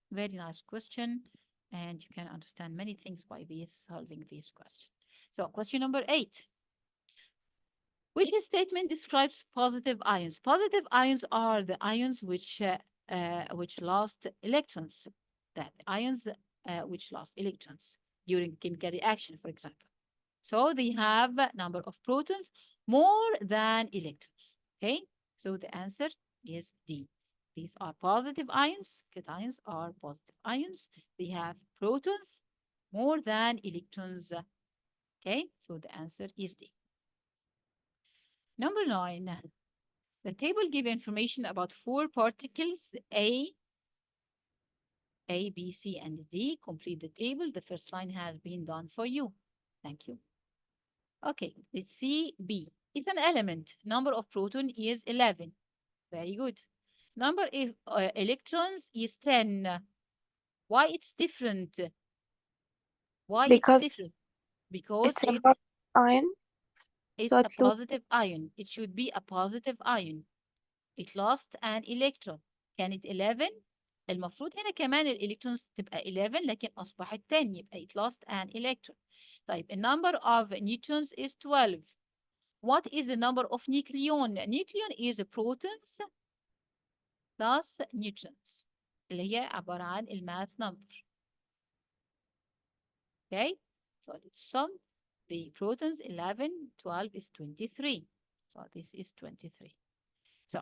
very nice question. And you can understand many things by this, solving this question. So question number 8. Which statement describes positive ions? Positive ions are the ions which lost electrons. That ions which lost electrons during chemical reaction, for example. So they have a number of protons more than electrons. Okay, so the answer is D. These are positive ions. Cations are positive ions. They have protons more than electrons. Okay, so the answer is D. Number 9. The table gives information about 4 particles A, B, C, and D. Complete the table. The first line has been done for you. Thank you. Okay, let's see B. It's an element. Number of proton is 11. Very good. Number of electrons is 10. Why it's different? Why it's Because different? Because it's a positive ion, it's so a it loses. positive ion. It should be a positive ion. It lost an electron. كانت 11. المفروض هنا كمان الالكترونز تبقى 11 لكن أصبحت 10 يبقى it lost an electron. طيب the number of neutrons is 12. What is the number of nucleon? Nucleon is protons plus neutrons اللي هي عبارة عن الماس number. Okay, so let's sum the protons 11, 12 is 23. So this is 23. So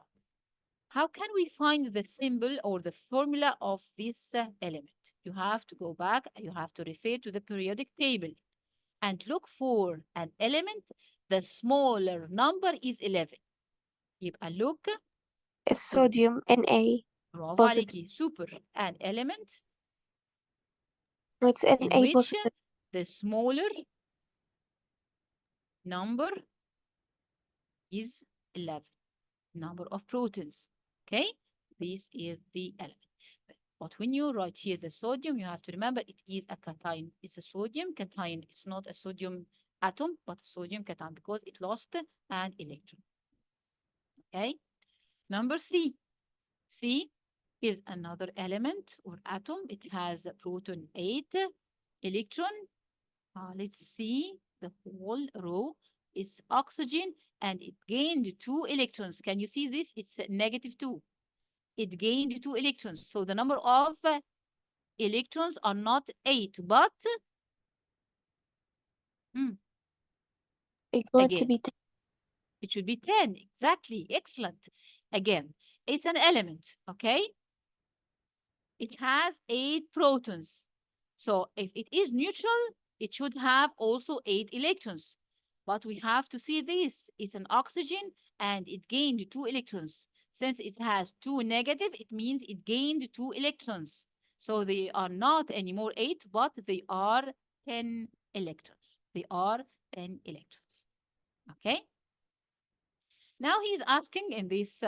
how can we find the symbol or the formula of this element? You have to go back, you have to refer to the periodic table and look for an element. The smaller number is 11. يبقى look. It's sodium Na. برافو Positive. عليكي. Super. An element No, it's in Na which positive. the smaller number is 11. Number of protons. Okay, this is the element. But when you write here the sodium, you have to remember it is a cation. It's a sodium cation. It's not a sodium atom, but a sodium cation because it lost an electron. Okay, number C. C is another element or atom. It has a proton 8, electron. Let's see the whole row is oxygen and it gained 2 electrons. Can you see this? It's -2. It gained 2 electrons. So the number of electrons are not 8, but It's going to again, be 10. it should be 10. Exactly. Excellent. Again, it's an element, okay? It has 8 protons. So if it is neutral, it should have also 8 electrons. But we have to see this. It's an oxygen and it gained 2 electrons. Since it has 2 negative, it means it gained 2 electrons. So they are not anymore 8, but they are 10 electrons. They are 10 electrons. Okay? Now he's asking in this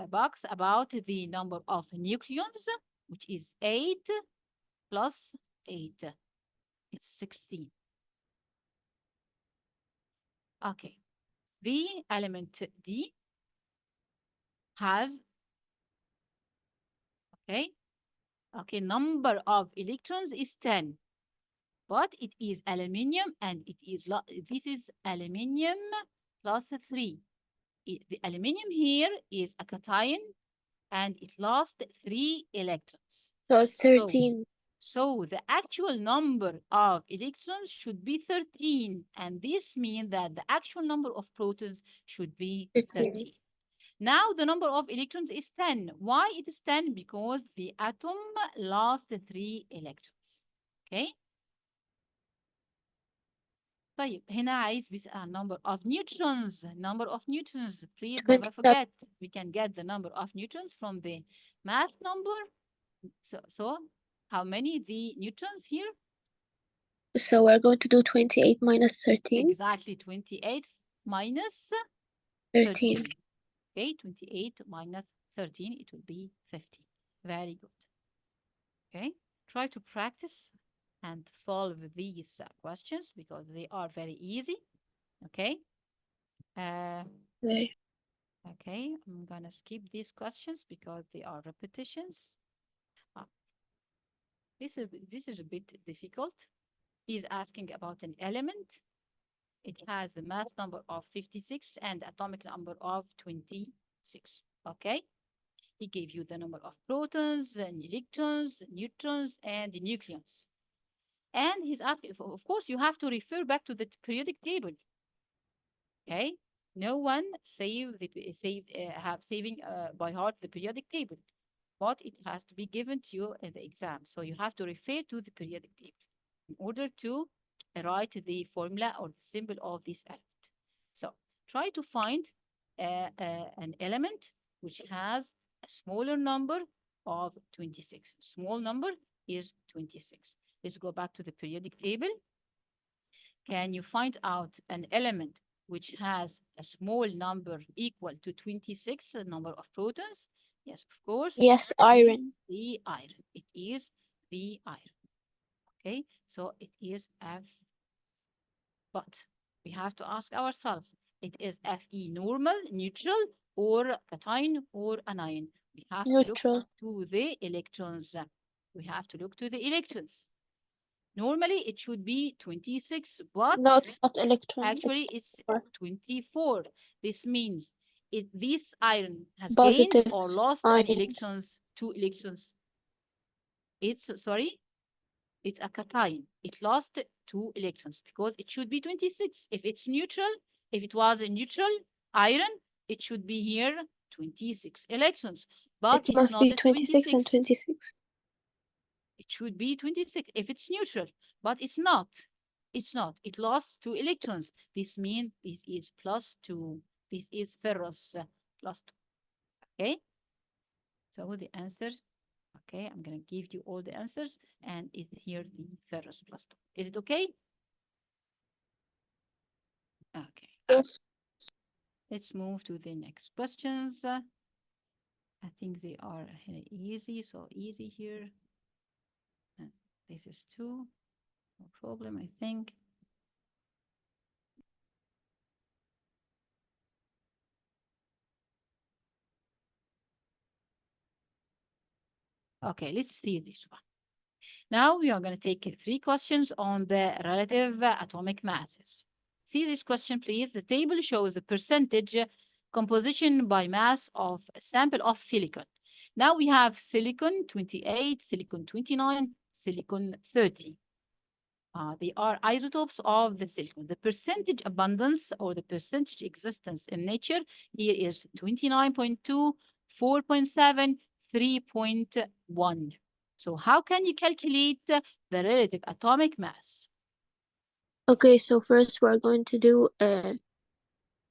box about the number of nucleons, which is 8 plus 8. It's 16. Okay. The element D has, okay, number of electrons is 10. But it is aluminium and it is, this is aluminium plus 3. The aluminium here is a cation and it lost 3 electrons. So it's 13. So the actual number of electrons should be 13. And this means that the actual number of protons should be 13. Now the number of electrons is 10. Why it is 10? Because the atom lost 3 electrons. Okay? طيب هنا عايز بيسأل عن number of neutrons. Number of neutrons. Please never 27. forget. We can get the number of neutrons from the mass number. So how many the neutrons here? So we're going to do 28 minus 13. Exactly, 28 minus 13. 13. Okay, 28 minus 13, it will be 15. Very good. Okay, try to practice and solve these questions because they are very easy. Okay. Okay, I'm gonna skip these questions because they are repetitions. This is a bit difficult. He's asking about an element. It has a mass number of 56 and atomic number of 26. Okay. He gave you the number of protons and electrons, neutrons, and nucleons. And he's asking, of course, you have to refer back to the periodic table. Okay, no one have saving by heart the periodic table, but it has to be given to you in the exam. So you have to refer to the periodic table in order to write the formula or the symbol of this element. So try to find an element which has a smaller number of 26. Small number is 26. Let's go back to the periodic table. Can you find out an element which has a small number equal to 26, the number of protons? Yes, of course. Yes, It is iron. the iron. It is the iron. Okay, so it is F. But we have to ask ourselves, it is Fe normal, neutral, or cation, or anion? We have to look Neutral. to the electrons. We have to look to the electrons. Normally, it should be 26, but Not electron. actually it's 24. This means this iron has gained Positive or lost an ion. electrons, 2 electrons. It's, sorry, it's a cation. It lost 2 electrons because it should be 26. If it's neutral, if it was a neutral iron, it should be here 26 electrons, but It it's must not be a 26 and 26. 26. It should be 26 if it's neutral, but it's not. It's not. It lost 2 electrons. This means this is +2. This is ferrous +2. Okay? So the answer, okay, I'm going to give you all the answers, and it's here the ferrous +2. Is it okay? Okay. Yes. Let's move to the next questions. I think they are easy, so easy here. This is 2. No problem, I think. Okay, let's see this one. Now we are going to take 3 questions on the relative atomic masses. See this question, please. The table shows the percentage composition by mass of a sample of silicon. Now we have silicon 28, silicon 29, silicon 30. They are isotopes of the silicon. The percentage abundance or the percentage existence in nature here is 29.2, 4.7, 3.1. So how can you calculate the relative atomic mass? Okay, so first we're going to do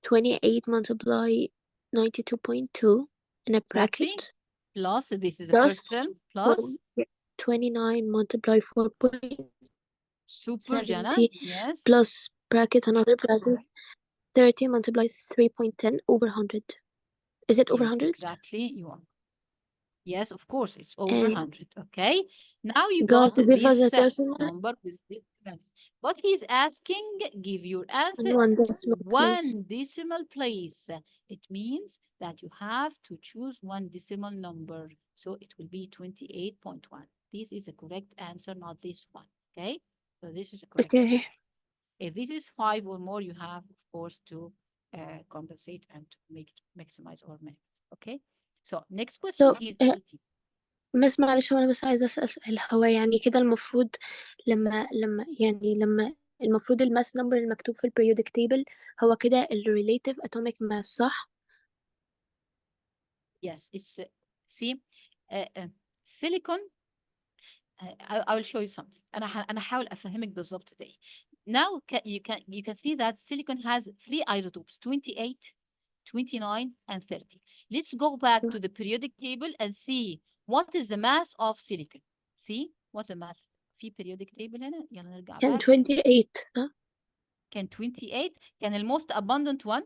28 multiply 92.2 in a Exactly. bracket. Plus, this is the Plus first term, plus 29 multiply 4.70 super Jana, yes. plus bracket, another bracket, 30 multiply 3.10 over 100. Is it over Yes, 100? exactly. You are. Yes, of course, it's over And 100. Okay. Now you going got to give us this a decimal number with this math. But he's asking, give your and answer one to decimal place. 1 decimal place. It means that you have to choose 1 decimal number. So it will be 28.1. This is the correct answer, not this one. Okay. So this is the correct answer. Okay. If this is 5 or more, you have, of course, to compensate and to maximize or minimize. Okay. So next question So is 80. بس معلش هو أنا بس عايزة أسأل سؤال، هو يعني كده المفروض لما المفروض الماس نمبر المكتوب في البريودك تيبل هو كده الريليتيف اتوميك ماس صح؟ Yes, it's see silicon. I will show you something. أنا هحاول أفهمك بالظبط ده. Now you can see that silicon has 3 isotopes, 28, 29, and 30. Let's go back to the periodic table and see what is the mass of silicon. See what's the mass في periodic table هنا. يلا نرجع كان back. 28 صح؟ كان 28. كان the most abundant one.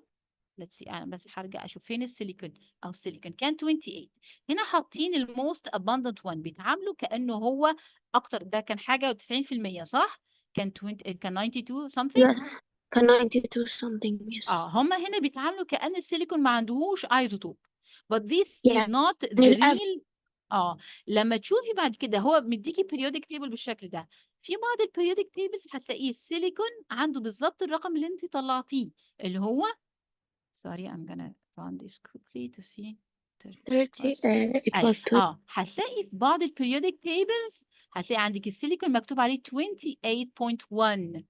Let's see أنا بس هرجع أشوف فين السيليكون أو السيليكون كان 28. هنا حاطين الموست abundant one بيتعاملوا كأنه هو أكتر. ده كان حاجة 90% صح؟ كان 92 something. Yes. كان 92 something. Yes. هم هنا بيتعاملوا كأن السيليكون ما عندهوش ايزوتوب. But this is يعني not the الأف real. لما تشوفي بعد كده هو مديكي periodic table بالشكل ده. في بعض البريودك تيبلز هتلاقيه السيليكون عنده بالظبط الرقم اللي انت طلعتيه اللي هو sorry I'm gonna run this quickly to see 30 it was 20. هتلاقي في بعض البريودك تيبلز هتلاقي عندك السيليكون مكتوب عليه 28.1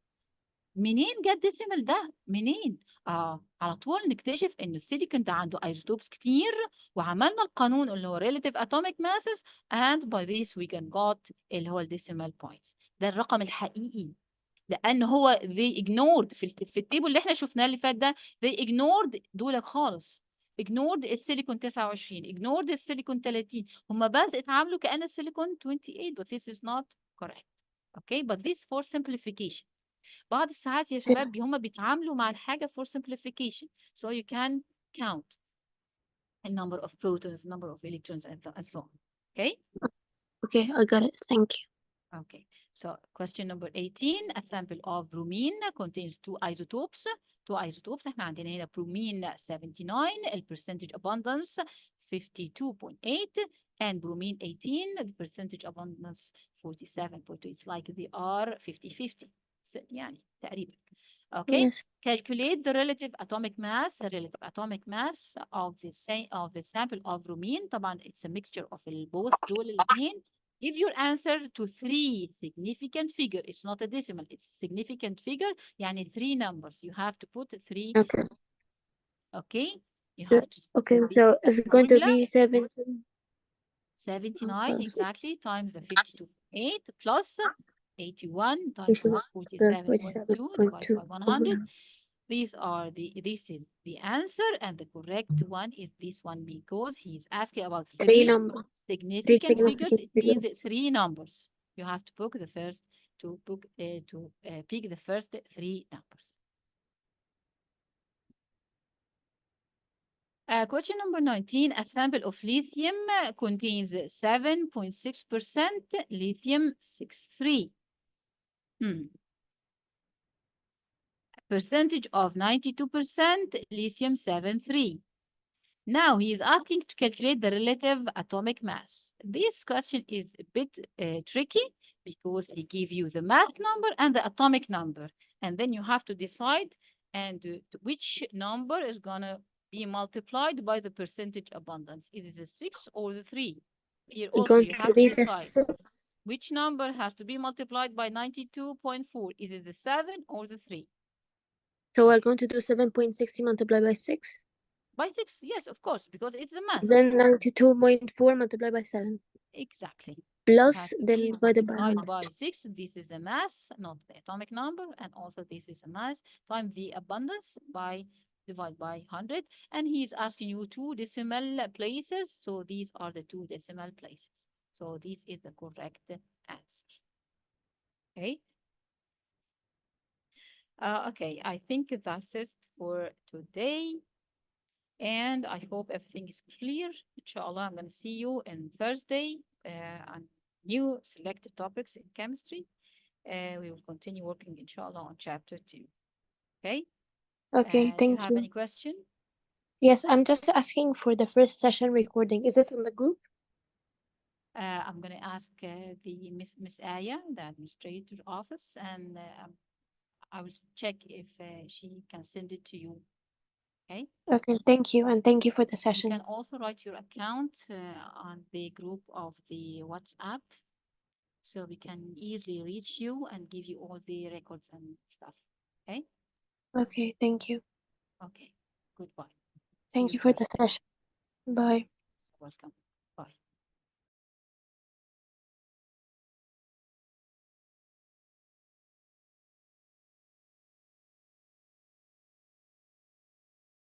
منين جت ديسيمال ده؟ منين؟ على طول نكتشف ان السيليكون ده عنده ايزوتوبس كتير، وعملنا القانون اللي هو relative atomic masses and by this we can got اللي هو الديسيمال points. ده الرقم الحقيقي، لان هو they ignored في التيبل اللي احنا شفناه اللي فات ده they ignored دول خالص، ignored السيليكون 29، ignored السيليكون 30، هم بس اتعاملوا كأن السيليكون 28 but this is not correct. okay but this for simplification. بعض الساعات يا شباب هم بيتعاملوا مع الحاجة for simplification so you can count a number of protons, number of electrons and so on. Okay. Okay, I got it. Thank you. Okay, so question number 18, a sample of bromine contains two isotopes. احنا عندنا هنا bromine 79 ال percentage abundance 52.8 and bromine 18 the percentage abundance 47.2. It's like they are 50-50. يعني تقريبا. Okay, Yes. calculate the relative atomic mass of the sample of bromine. طبعا it's a mixture of both دول الاثنين. Give your answer to 3 significant figure. It's not a decimal, it's a significant figure. يعني 3 numbers. You have to put 3. Okay. Okay? You have to Okay, use so the it's going to formula. be 17. 79 exactly times the 52.8 plus 81 times 47.2 divided by 100. This is the answer, and the correct one is this one because he's asking about Three three numbers. significant figures. significant It means figures. 3 numbers. You have to pick the first pick the first 3 numbers. Question number 19, a sample of lithium contains 7.6% lithium 63. Percentage of 92% lithium 73. Now he is asking to calculate the relative atomic mass. This question is a bit tricky because he gives you the mass number and the atomic number. And then you have to decide and which number is going to be multiplied by the percentage abundance. Is it the 6 or the 3? Here also you have to decide which number has to be multiplied by 92.4. Is it the 7 or the 3? So we're going to do 7.60 multiplied by 6. By 6, yes, of course, because it's a mass. Then 92.4 multiplied by 7. Exactly. Plus, then divided by 100. By 6, this is a mass, not the atomic number, and also this is a mass, times the abundance by divide by 100. And he's asking you 2 decimal places, so these are the 2 decimal places. So this is the correct answer. Okay. Okay, I think that's it for today. And I hope everything is clear. Inshallah, I'm going to see you on Thursday on new selected topics in chemistry. We will continue working, inshallah, on chapter 2. Okay? Okay, thank you. Do you have any question? Yes, I'm just asking for the first session recording. Is it on the group? I'm going to ask the Miss Aya, the administrator office, and I will check if she can send it to you. Okay. Okay, thank you, and thank you for the session. You can also write your account on the group of the WhatsApp, so we can easily reach you and give you all the records and stuff. Okay. Okay, thank you. Okay. Goodbye. Thank you for the session. Bye. Welcome.